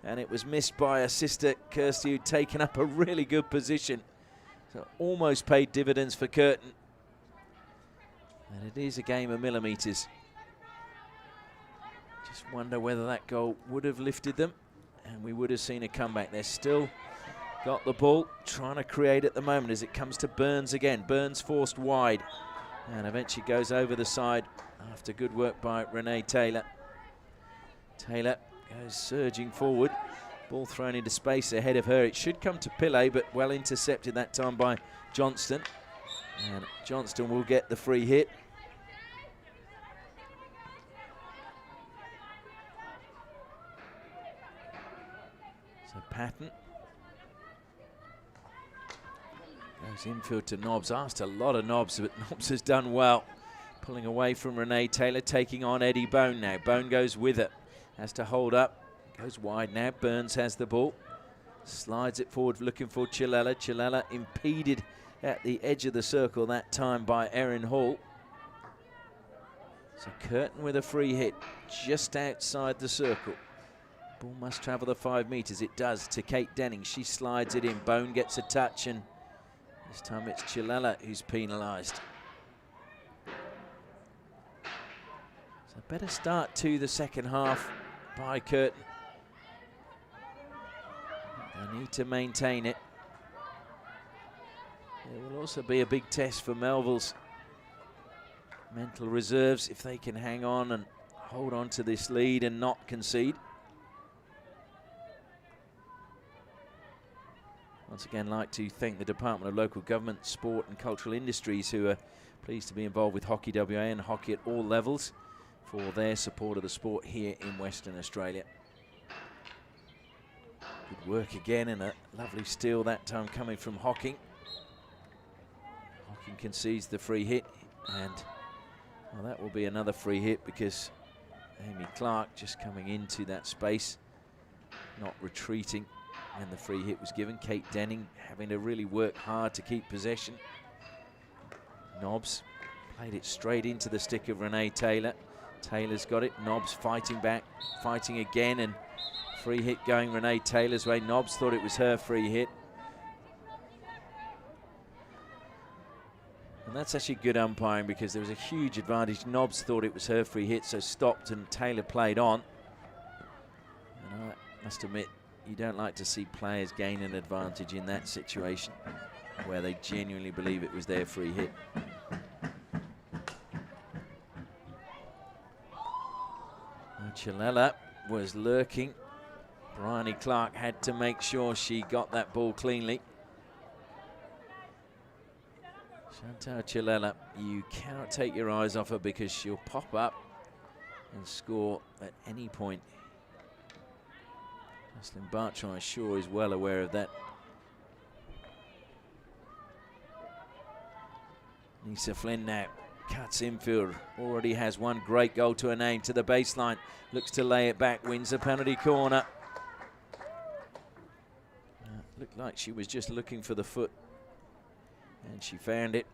And it was missed by her sister, Kirsty, who'd taken up a really good position. So almost paid dividends for Curtin. And it is a game of millimetres. Just wonder whether that goal would have lifted them and we would have seen a comeback. They're still got the ball, trying to create at the moment as it comes to Burns again. Burns forced wide and eventually goes over the side after good work by Renee Taylor. Taylor goes surging forward. Ball thrown into space ahead of her. It should come to Pillay, but well intercepted that time by Johnston. And Johnston will get the free hit. So Patton goes infield to Nobbs. Asked a lot of Nobbs, but Nobbs has done well. Pulling away from Renee Taylor, taking on Eddie Bone now. Bone goes with it. Has to hold up. Goes wide now. Burns has the ball. Slides it forward looking for Chilella. Chilella impeded at the edge of the circle that time by Erin Hall. So Curtin with a free hit just outside the circle. Ball must travel the 5 meters. It does to Kate Denning. She slides it in. Bone gets a touch, and this time it's Chilela who's penalised. So better start to the second half by Curtin. They need to maintain it. It will also be a big test for Melville's mental reserves if they can hang on and hold on to this lead and not concede. Once again, like to thank the Department of Local Government, Sport and Cultural Industries, who are pleased to be involved with Hockey WA and hockey at all levels, for their support of the sport here in Western Australia. Good work again, and a lovely steal that time coming from Hocking. Hocking concedes the free hit, and well, that will be another free hit because Amy Clark just coming into that space, not retreating when the free hit was given. Kate Denning having to really work hard to keep possession. Nobbs played it straight into the stick of Renee Taylor. Taylor's got it. Nobbs fighting back, fighting again, and free hit going Renee Taylor's way. Nobbs thought it was her free hit. And that's actually good umpiring because there was a huge advantage. Nobbs thought it was her free hit, so stopped, and Taylor played on. And I must admit, you don't like to see players gain an advantage in that situation where they genuinely believe it was their free hit. Chilela was lurking. Bryony Clark had to make sure she got that ball cleanly. Chantal Chilela, you cannot take your eyes off her because she'll pop up and score at any point. Jocelyn Bartram, I'm sure, is well aware of that. Nisa Flynn now cuts infield, already has one great goal to her name, to the baseline, looks to lay it back, wins the penalty corner. Looked like she was just looking for the foot, and she found it.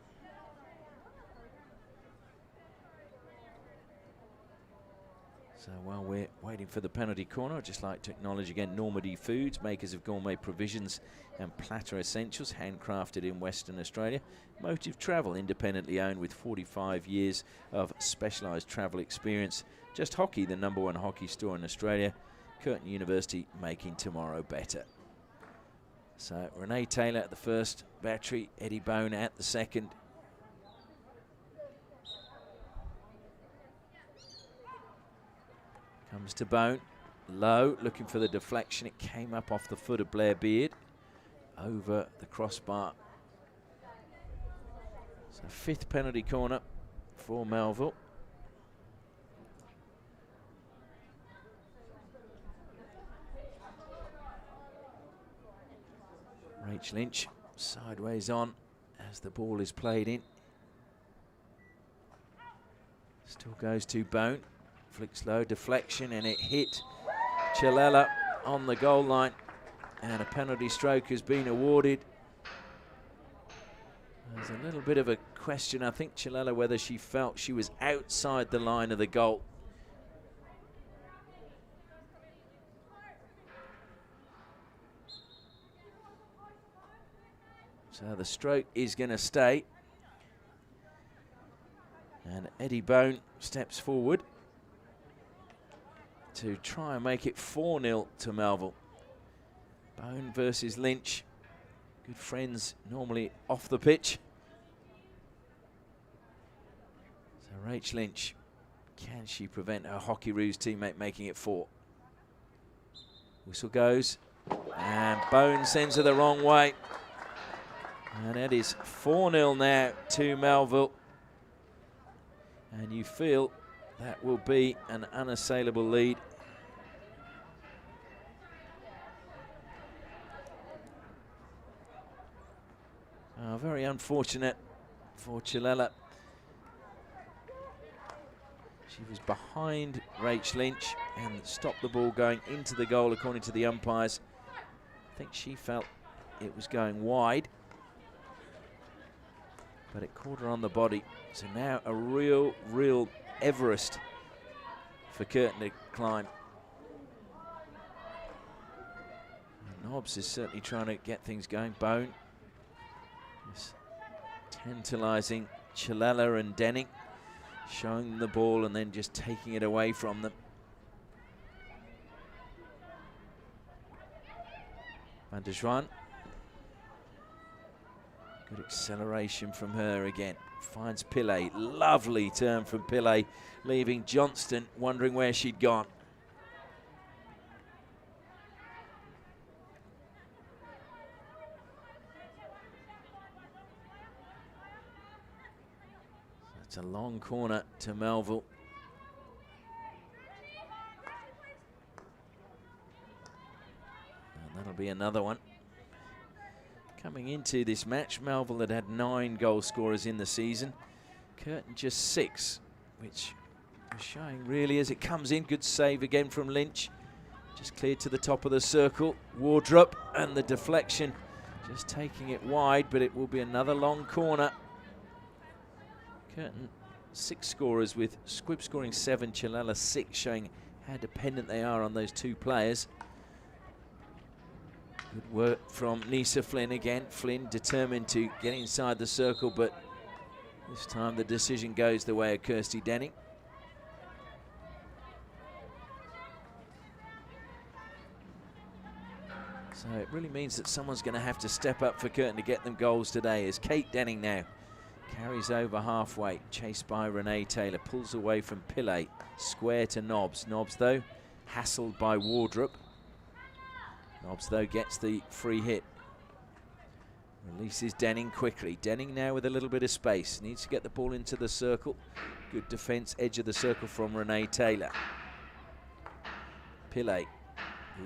So while we're waiting for the penalty corner, I'd just like to acknowledge again Normandy Foods, makers of gourmet provisions and platter essentials, handcrafted in Western Australia. Motive Travel, independently owned with 45 years of specialised travel experience. Just Hockey, the #1 hockey store in Australia. Curtin University, making tomorrow better. So Renee Taylor at the first battery, Eddie Bone at the second. Comes to Bone, low, looking for the deflection. It came up off the foot of Blair Beard, over the crossbar. So 5th penalty corner for Melville. Rach Lynch sideways on as the ball is played in. Still goes to Bone. Flicks low, deflection, and it hit Chilela on the goal line. And a penalty stroke has been awarded. There's a little bit of a question, I think, Chilela, whether she felt she was outside the line of the goal. So the stroke is going to stay. And Eddie Bone steps forward to try and make it 4-0 to Melville. Bone versus Lynch. Good friends normally off the pitch. So Rach Lynch, can she prevent her Hockeyroos teammate making it 4? Whistle goes, and Bone sends her the wrong way. And it is 4-0 now to Melville. And you feel that will be an unassailable lead. Very unfortunate for Chilela. She was behind Rach Lynch and stopped the ball going into the goal according to the umpires. I think she felt it was going wide, but it caught her on the body. So now a real Everest for Curtin to climb. Nobbs is certainly trying to get things going. Bone is tantalising Chilala and Denning, showing them the ball and then just taking it away from them. Van der Zwan. Good acceleration from her again. Finds Pillay. Lovely turn from Pillay, leaving Johnston wondering where she'd gone. It's a long corner to Melville. And that'll be another one. Coming into this match, Melville had 9 goal scorers in the season. Curtin just 6, which is showing really as it comes in. Good save again from Lynch. Just cleared to the top of the circle. Wardrop and the deflection just taking it wide, but it will be another long corner. Curtin 6 scorers, with Squibb scoring 7, Chilala 6, showing how dependent they are on those 2 players. Good work from Nisa Flynn again. Flynn determined to get inside the circle, but this time the decision goes the way of Kirsty Denning. So it really means that someone's going to have to step up for Curtin to get them goals today, as Kate Denning now carries over halfway, chased by Renee Taylor, pulls away from Pillay, square to Nobbs. Nobbs, though, hassled by Wardrop. Nobbs, though, gets the free hit. Releases Denning quickly. Denning now with a little bit of space. Needs to get the ball into the circle. Good defence, edge of the circle from Renee Taylor. Pillay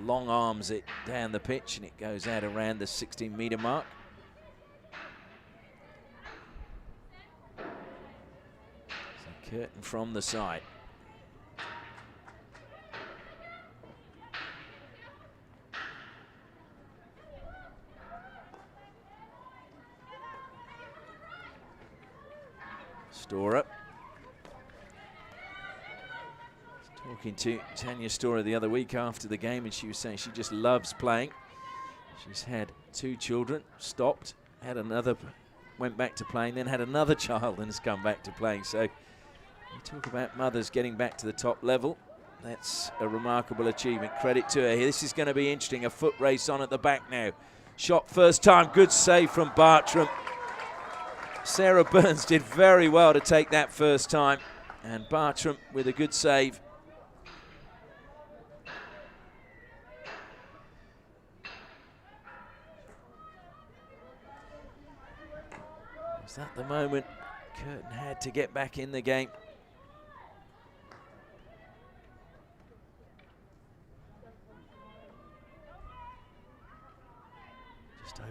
long arms it down the pitch, and it goes out around the 16-metre mark. Curtin from the side. Storer. Talking to Tanya Storer the other week after the game, and she was saying she just loves playing. She's had 2 children, stopped, had another, went back to playing, then had another child and has come back to playing. So you talk about mothers getting back to the top level. That's a remarkable achievement. Credit to her. This is going to be interesting. A foot race on at the back now. Shot first time. Good save from Bartram. Sarah Burns did very well to take that first time. And Bartram with a good save. Was that the moment Curtin had to get back in the game?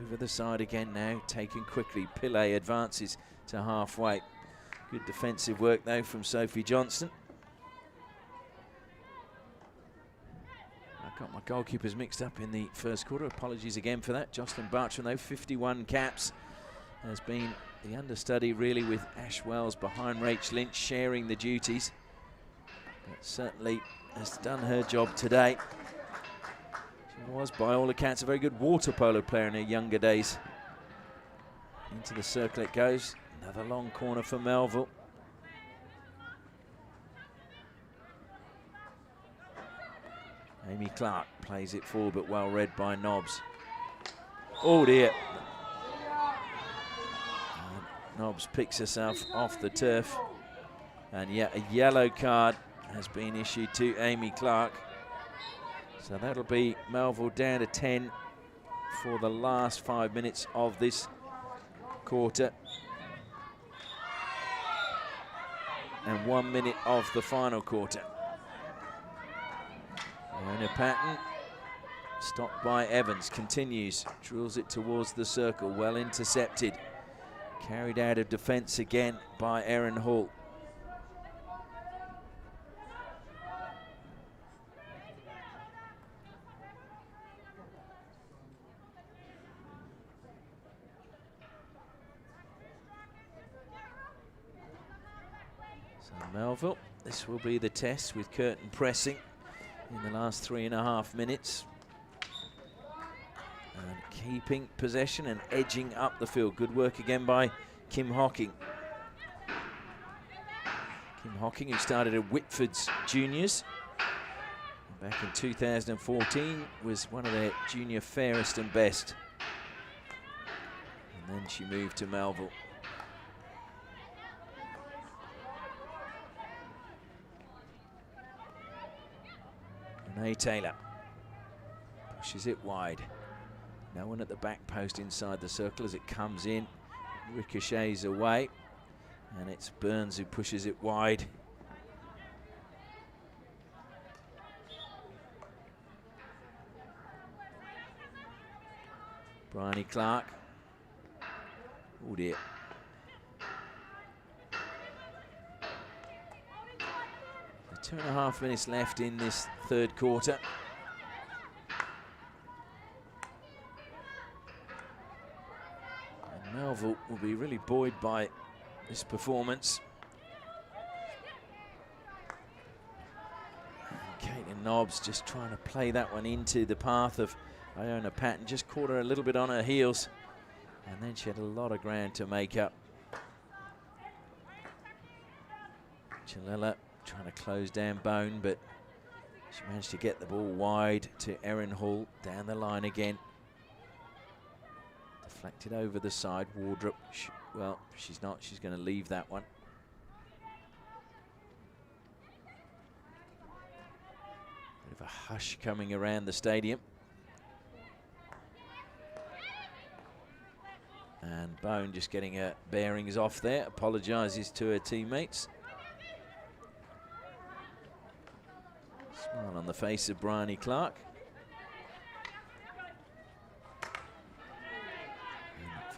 Over the side again now, taken quickly. Pillay advances to halfway. Good defensive work though from Sophie Johnston. I got my goalkeepers mixed up in the first quarter. Apologies again for that. Jocelyn Bartram though, 51 caps, has been the understudy really, with Ash Wells behind Rach Lynch sharing the duties. But certainly has done her job today. Was, by all accounts, a very good water polo player in her younger days. Into the circle it goes. Another long corner for Melville. Amy Clark plays it forward, but well read by Nobbs. Oh dear. And Nobbs picks herself off the turf. And yet a yellow card has been issued to Amy Clark. So that'll be Melville down to 10 for the last 5 minutes of this quarter. And 1 minute of the final quarter. Fiona Patton, stopped by Evans, continues, drills it towards the circle, well intercepted. Carried out of defence again by Erin Hall. Melville, this will be the test with Curtin pressing in the last 3.5 minutes. keeping possession and edging up the field. Good work again by Kim Hocking. Kim Hocking, who started at Whitford's juniors back in 2014, was one of their junior fairest and best. And then she moved to Melville. Renee Taylor pushes it wide. No one at the back post inside the circle as it comes in. Ricochets away. And it's Burns who pushes it wide. Bryony Clark. Oh dear. So 2.5 minutes left in this third quarter. And Melville will be really buoyed by this performance. Caitlin Nobbs just trying to play that one into the path of Iona Patton. Just caught her a little bit on her heels. And then she had a lot of ground to make up. Chilella trying to close down Bone, but she managed to get the ball wide to Erin Hall. Down the line again. Deflected over the side. Wardrop, well, she's not. She's going to leave that one. Bit of a hush coming around the stadium. And Bone just getting her bearings off there. Apologises to her teammates. Smile on the face of Bryony Clark.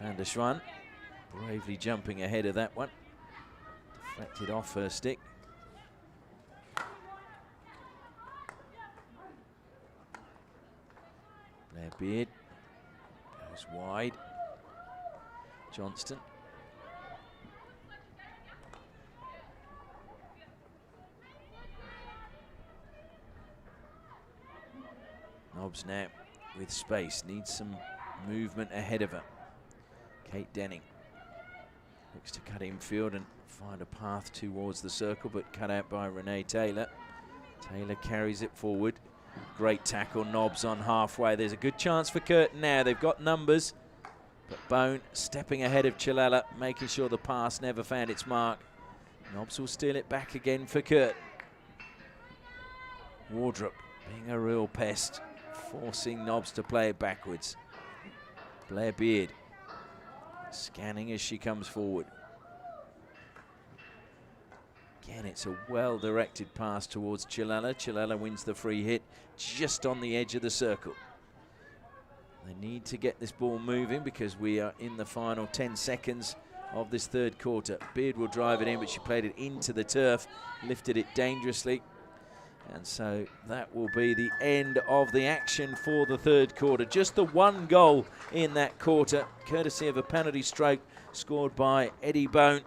Van der Schwan bravely jumping ahead of that one. Deflected off her stick. Blair Beard goes wide. Johnston. Nobbs now with space, needs some movement ahead of her. Kate Denning looks to cut infield and find a path towards the circle, but cut out by Renee Taylor. Taylor carries it forward. Great tackle, Nobbs on halfway. There's a good chance for Curtin now. They've got numbers. But Bone stepping ahead of Chilella, making sure the pass never found its mark. Nobbs will steal it back again for Curtin. Wardrop being a real pest, forcing Nobbs to play it backwards. Blair Beard scanning as she comes forward. Again, it's a well-directed pass towards Chilella. Chilella wins the free hit just on the edge of the circle. They need to get this ball moving because we are in the final 10 seconds of this third quarter. Beard will drive it in, but she played it into the turf, lifted it dangerously. And so that will be the end of the action for the third quarter. Just the one goal in that quarter, courtesy of a penalty stroke scored by Eddie Bone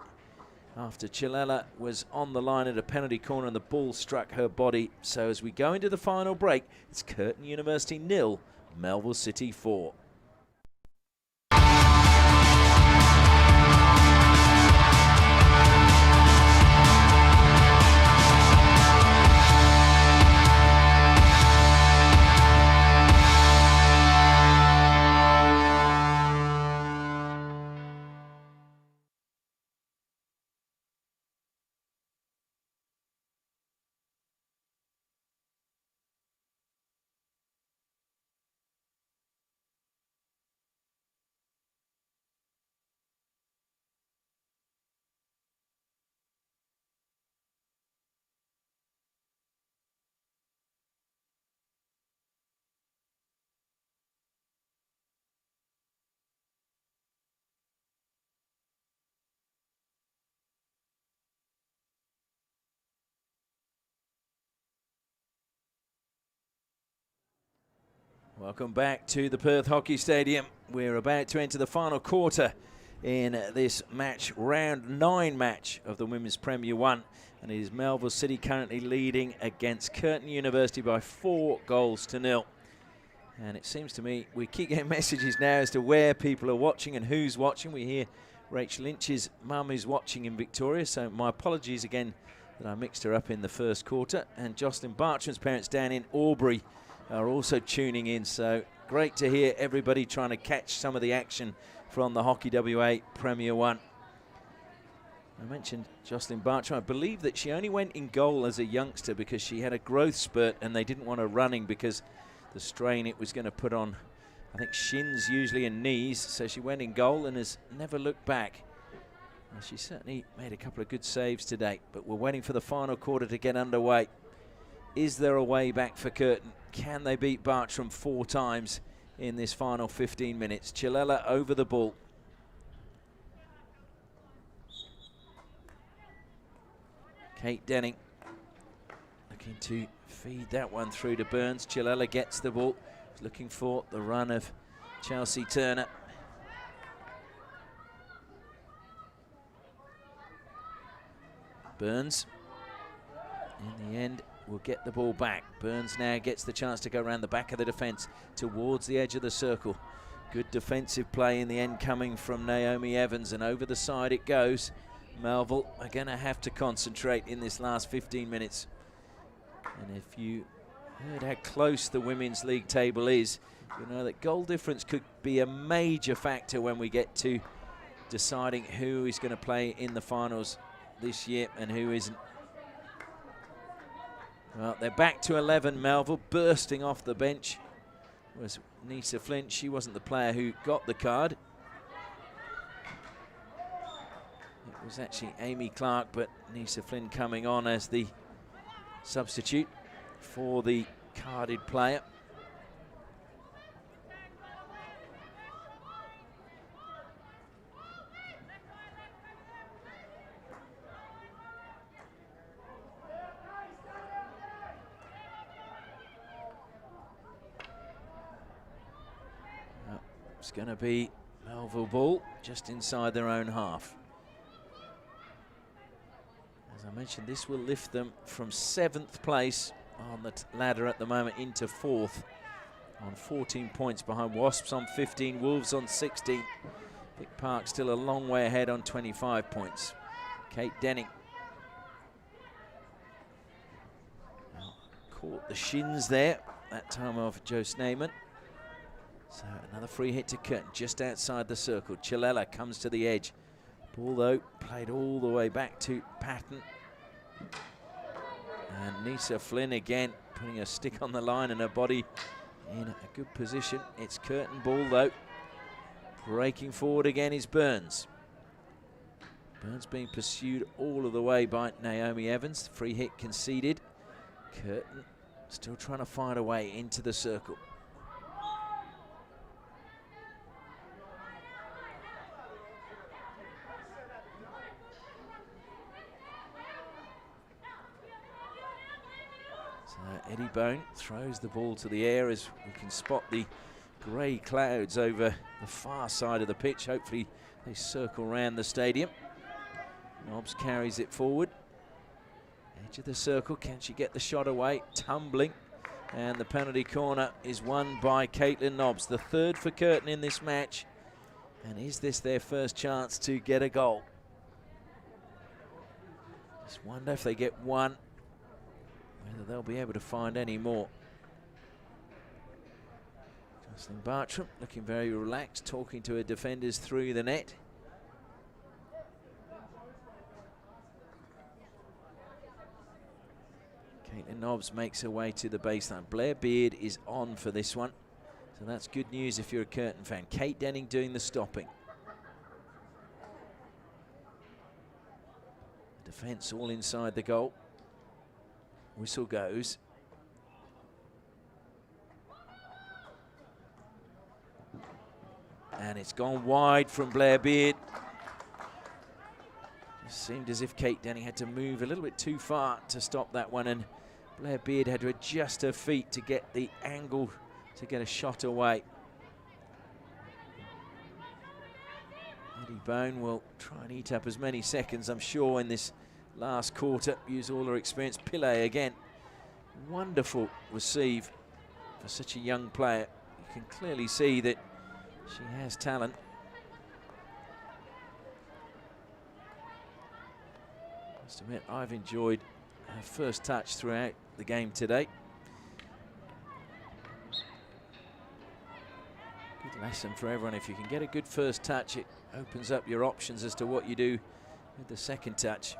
after Chilella was on the line at a penalty corner and the ball struck her body. So as we go into the final break, it's Curtin University 0, Melville City 4. Welcome back to the Perth Hockey Stadium. We're about to enter the final quarter in this match, round 9 match of the Women's Premier 1. And it is Melville City currently leading against Curtin University by 4 goals to 0. And it seems to me we keep getting messages now as to where people are watching and who's watching. We hear Rachel Lynch's mum is watching in Victoria, so my apologies again that I mixed her up in the first quarter. And Jocelyn Bartram's parents down in Albury are also tuning in, so great to hear everybody trying to catch some of the action from the Hockey WA Premier 1. I mentioned Jocelyn Bartram. I believe that she only went in goal as a youngster because she had a growth spurt and they didn't want her running because the strain it was going to put on, I think, shins usually and knees. So she went in goal and has never looked back. Well, she certainly made a couple of good saves today, but we're waiting for the final quarter to get underway. Is there a way back for Curtin? Can they beat Bartram 4 times in this final 15 minutes? Chilella over the ball. Kate Denning looking to feed that one through to Burns. Chilella gets the ball, looking for the run of Chelsea Turner. Burns, in the end, will get the ball back. Burns now gets the chance to go around the back of the defence towards the edge of the circle. Good defensive play in the end coming from Naomi Evans, and over the side it goes. Melville are going to have to concentrate in this last 15 minutes. And if you heard how close the Women's League table is, you know that goal difference could be a major factor when we get to deciding who is going to play in the finals this year and who isn't. Well, they're back to 11, Melville. Bursting off the bench was Nisa Flynn. She wasn't the player who got the card. It was actually Amy Clark, but Nisa Flynn coming on as the substitute for the carded player. Well, it's going to be Melville ball just inside their own half. As I mentioned, this will lift them from 7th place on the ladder at the moment into 4th on 14 points behind Wasps on 15, Wolves on 16. Vic Park still a long way ahead on 25 points. Kate Denning. Well, caught the shins there, that time of Joe Sneyman. So another free hit to Curtin just outside the circle. Chilella comes to the edge. Ball though played all the way back to Patton. And Nisa Flynn again putting a stick on the line and her body in a good position. It's Curtin ball though. Breaking forward again is Burns. Burns being pursued all of the way by Naomi Evans. Free hit conceded. Curtin still trying to find a way into the circle. Eddie Bone throws the ball to the air as we can spot the grey clouds over the far side of the pitch. Hopefully they circle around the stadium. Nobbs carries it forward. Edge of the circle, can she get the shot away? Tumbling, and the penalty corner is won by Caitlin Nobbs, the 3rd for Curtin in this match. And is this their first chance to get a goal? Just wonder if they get one, whether they'll be able to find any more. Jocelyn Bartram looking very relaxed, talking to her defenders through the net. Caitlin Nobbs makes her way to the baseline. Blair Beard is on for this one, so that's good news if you're a Curtin fan. Kate Denning doing the stopping. Defence all inside the goal. Whistle goes. And it's gone wide from Blair Beard. It seemed as if Kate Denning had to move a little bit too far to stop that one, and Blair Beard had to adjust her feet to get the angle to get a shot away. Eddie Bone will try and eat up as many seconds, I'm sure, in this last quarter. Use all her experience. Pillay again. Wonderful receive for such a young player. can clearly see that she has talent. Must admit, I've enjoyed her first touch throughout the game today. Good lesson for everyone. If you can get a good first touch, it opens up your options as to what you do with the second touch.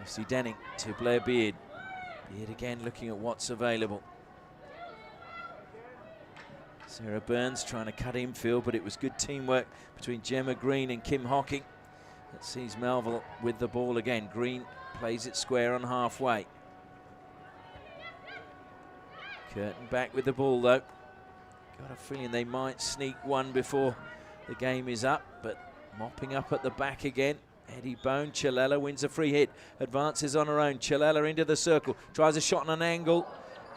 Kirsty Denning to Blair Beard. Beard again looking at what's available. Sarah Burns trying to cut infield, but it was good teamwork between Gemma Green and Kim Hocking that sees Melville with the ball again. Green plays it square on halfway. Curtin back with the ball though. Got a feeling they might sneak one before the game is up, but mopping up at the back again. Eddie Bone, Chilella wins a free hit, advances on her own. Chilella into the circle, tries a shot on an angle,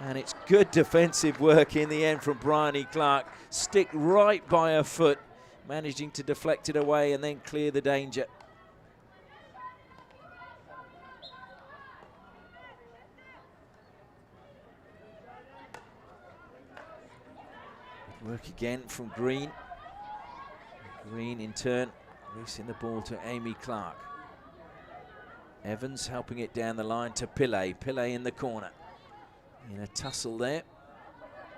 and it's good defensive work in the end from Bryony Clark. Stick right by her foot, managing to deflect it away and then clear the danger. Work again from Green. Green in turn releasing the ball to Amy Clark. Evans helping it down the line to Pillay. Pillay in the corner. In a tussle there.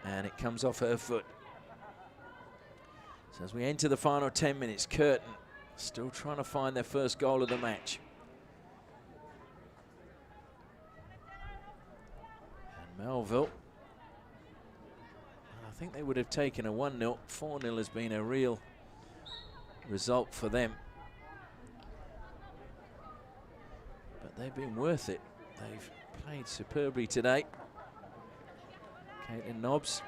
And it comes off her foot. So as we enter the final 10 minutes, Curtin still trying to find their first goal of the match. And Melville, I think they would have taken a 1-0. 4-0 has been a real result for them. But they've been worth it. They've played superbly today. Caitlin Nobbs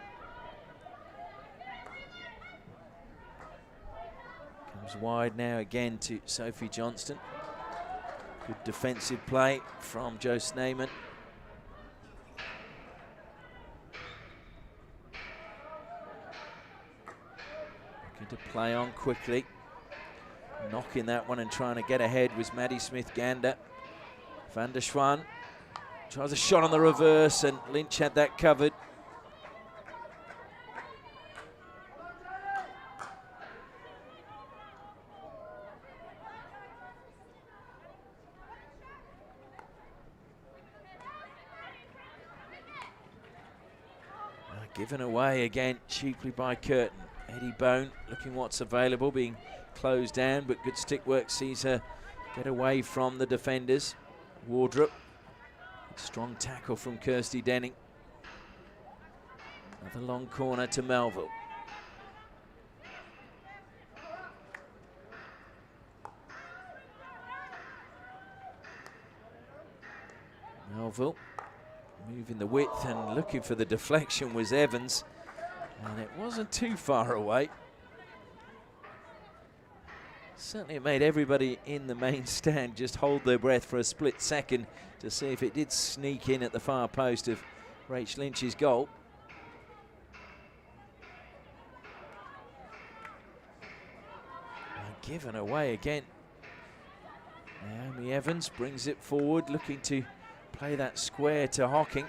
comes wide now again to Sophie Johnston. Good defensive play from Jo Sneyman. To play on quickly. Knocking that one and trying to get ahead was Maddie Smith-Gander. Van der Schwan tries a shot on the reverse and Lynch had that covered. Given away again cheaply by Curtin. Eddie Bone looking what's available, being closed down, but good stick work sees her get away from the defenders. Wardrop, strong tackle from Kirsty Denning. Another long corner to Melville. Melville moving the width and looking for the deflection was Evans. And it wasn't too far away. Certainly it made everybody in the main stand just hold their breath for a split second to see if it did sneak in at the far post of Rach Lynch's goal. And given away again. Naomi Evans brings it forward, looking to play that square to Hocking.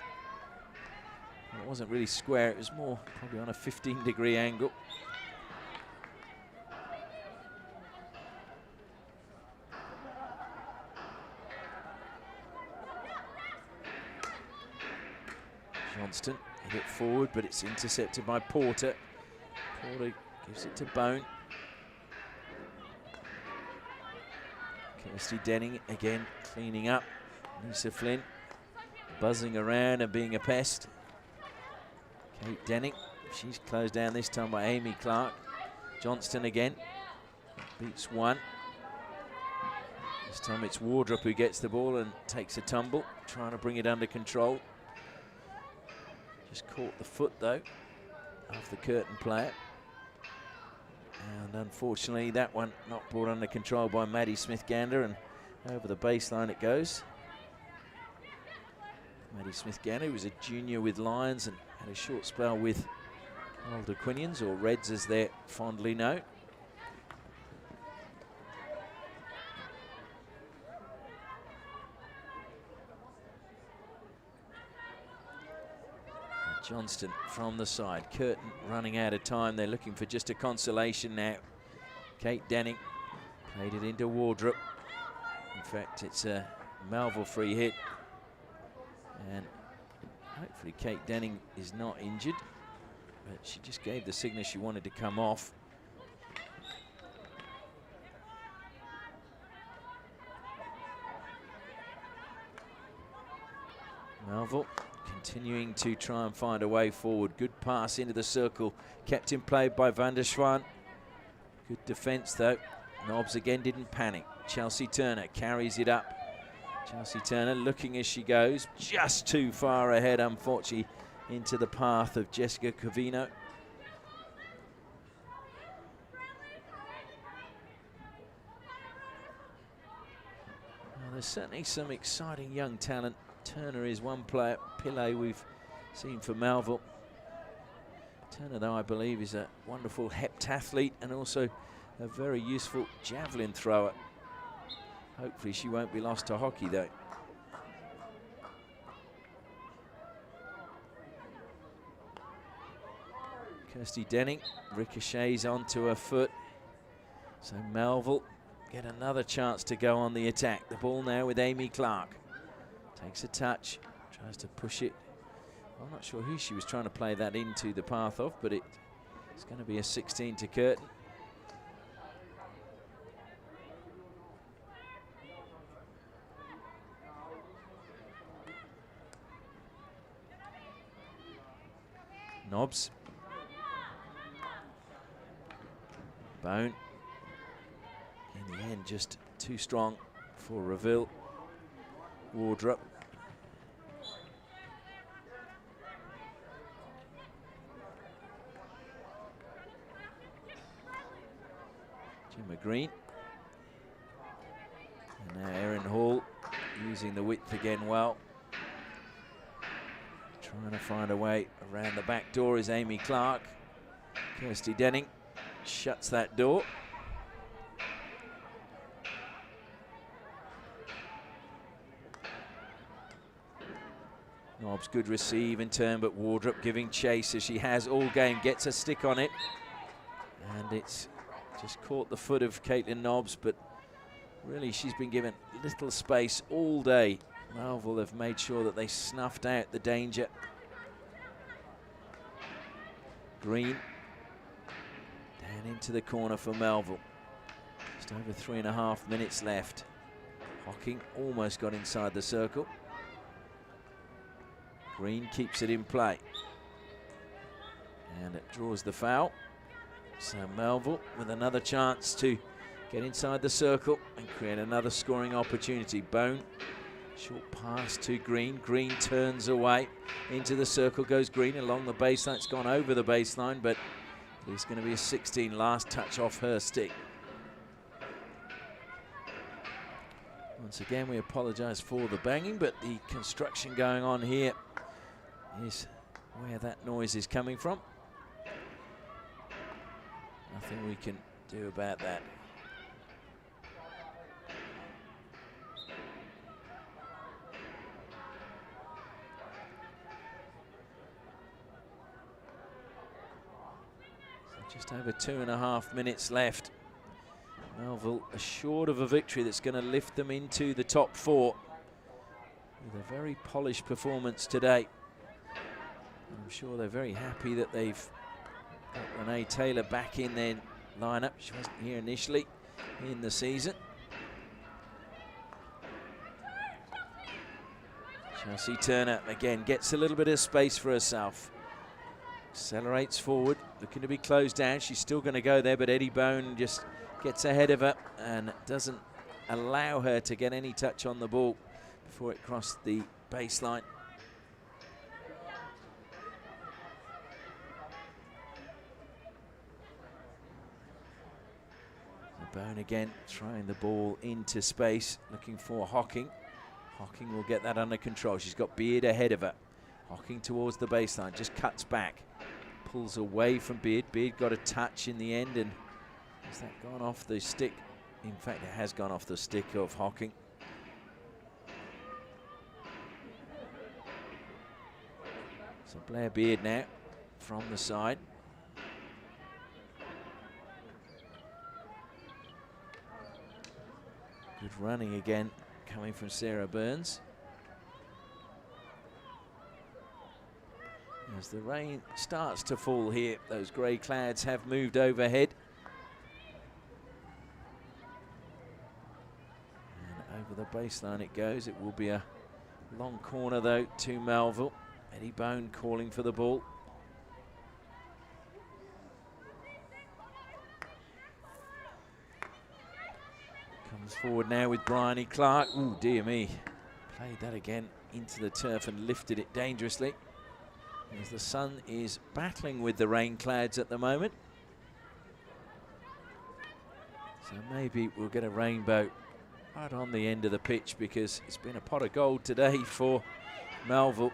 It wasn't really square, it was more probably on a 15-degree angle. Johnston hit it forward, but it's intercepted by Porter. Porter gives it to Bone. Kirsty Denning again cleaning up. Lisa Flynn buzzing around and being a pest. Kate Denning, she's closed down this time by Amy Clark. Johnston again, beats one. This time it's Wardrop who gets the ball and takes a tumble, trying to bring it under control. Just caught the foot though of the Curtin player. And unfortunately that one not brought under control by Maddie Smith-Gander, and over the baseline it goes. Maddie Smith-Gander was a junior with Lions and had a short spell with Older Quinions, or Reds as they're fondly known. Johnston from the side. Curtin running out of time. They're looking for just a consolation now. Kate Denning played it into Wardrop. In fact, it's a Melville free hit. And hopefully Kate Denning is not injured. But she just gave the signal she wanted to come off. Melville continuing to try and find a way forward. Good pass into the circle, kept in play by van der Schwan. Good defense though. Nobbs again didn't panic. Chelsea Turner carries it up. Chelsea Turner looking as she goes, just too far ahead, unfortunately, into the path of Jessica Covino. Well, there's certainly some exciting young talent. Turner is one player. Pillay we've seen for Melville. Turner, though, I believe, is a wonderful heptathlete and also a very useful javelin thrower. Hopefully she won't be lost to hockey, though. Kirsty Denning ricochets onto her foot. So Melville get another chance to go on the attack. The ball now with Amy Clark. Takes a touch, tries to push it. I'm not sure who she was trying to play that into the path of, but it's going to be a 16 to Curtin. Nobbs. Bone. In the end, just too strong for Reville. Wardrop. Jim Green. And now Erin Hall using the width again well. Trying to find a way around the back door is Amy Clark. Kirsty Denning shuts that door. Nobbs, good receive in turn, but Wardrop giving chase as she has all game, gets a stick on it. And it's just caught the foot of Caitlin Nobbs, but really she's been given little space all day. Melville have made sure that they snuffed out the danger. Green down into the corner for Melville. Just over 3.5 minutes left. Hocking almost got inside the circle. Green keeps it in play. And it draws the foul. So Melville with another chance to get inside the circle and create another scoring opportunity. Bone, short pass to Green. Green turns away. Into the circle goes Green along the baseline. It's gone over the baseline, but it's going to be a 16. Last touch off her stick. Once again, we apologize for the banging, but the construction going on here is where that noise is coming from. Nothing we can do about that. So just over 2.5 minutes left. Melville assured of a victory that's going to lift them into the top 4 with a very polished performance today. I'm sure they're very happy that they've got Renee Taylor back in their lineup. She wasn't here initially in the season. Chelsea Turner again gets a little bit of space for herself. Accelerates forward, looking to be closed down. She's still going to go there, but Eddie Bone just gets ahead of her and doesn't allow her to get any touch on the ball before it crossed the baseline. Bone again throwing the ball into space, looking for Hocking. Hocking will get that under control. She's got Beard ahead of her. Hocking towards the baseline, just cuts back. Pulls away from Beard. Beard got a touch in the end, and has that gone off the stick? In fact, it has gone off the stick of Hocking. So So Blair Beard now from the side. Good running again coming from Sarah Burns. As the rain starts to fall here, those grey clouds have moved overhead. And over the baseline it goes. It will be a long corner though to Melville. Eddie Bone calling for the ball. Comes forward now with Bryony Clark. Oh dear me. Played that again into the turf and lifted it dangerously. As the sun is battling with the rain clouds at the moment. So maybe we'll get a rainbow right on the end of the pitch, because it's been a pot of gold today for Melville.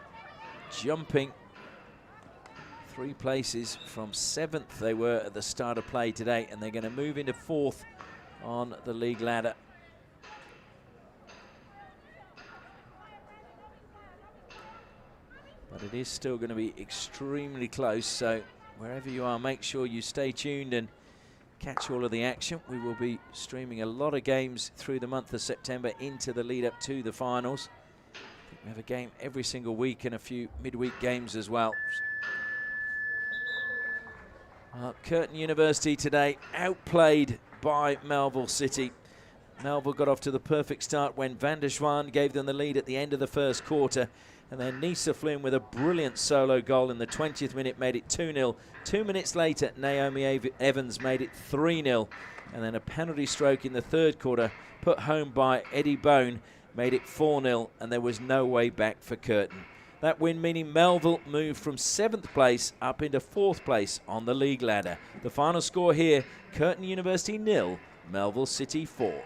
Jumping 3 places from 7th they were at the start of play today, and they're going to move into 4th on the league ladder. But it is still going to be extremely close, so wherever you are, make sure you stay tuned and catch all of the action. We will be streaming a lot of games through the month of September into the lead up to the finals. I think we have a game every single week and a few midweek games as well. Curtin University today outplayed by Melville City. Melville got off to the perfect start when Van der Zwaan gave them the lead at the end of the first quarter. And then Nisa Flynn with a brilliant solo goal in the 20th minute made it 2-0. 2 minutes later, Naomi Evans made it 3-0. And then a penalty stroke in the third quarter put home by Eddie Bone made it 4-0, and there was no way back for Curtin. That win meaning Melville moved from 7th place up into 4th place on the league ladder. The final score here, Curtin University 0, Melville City 4.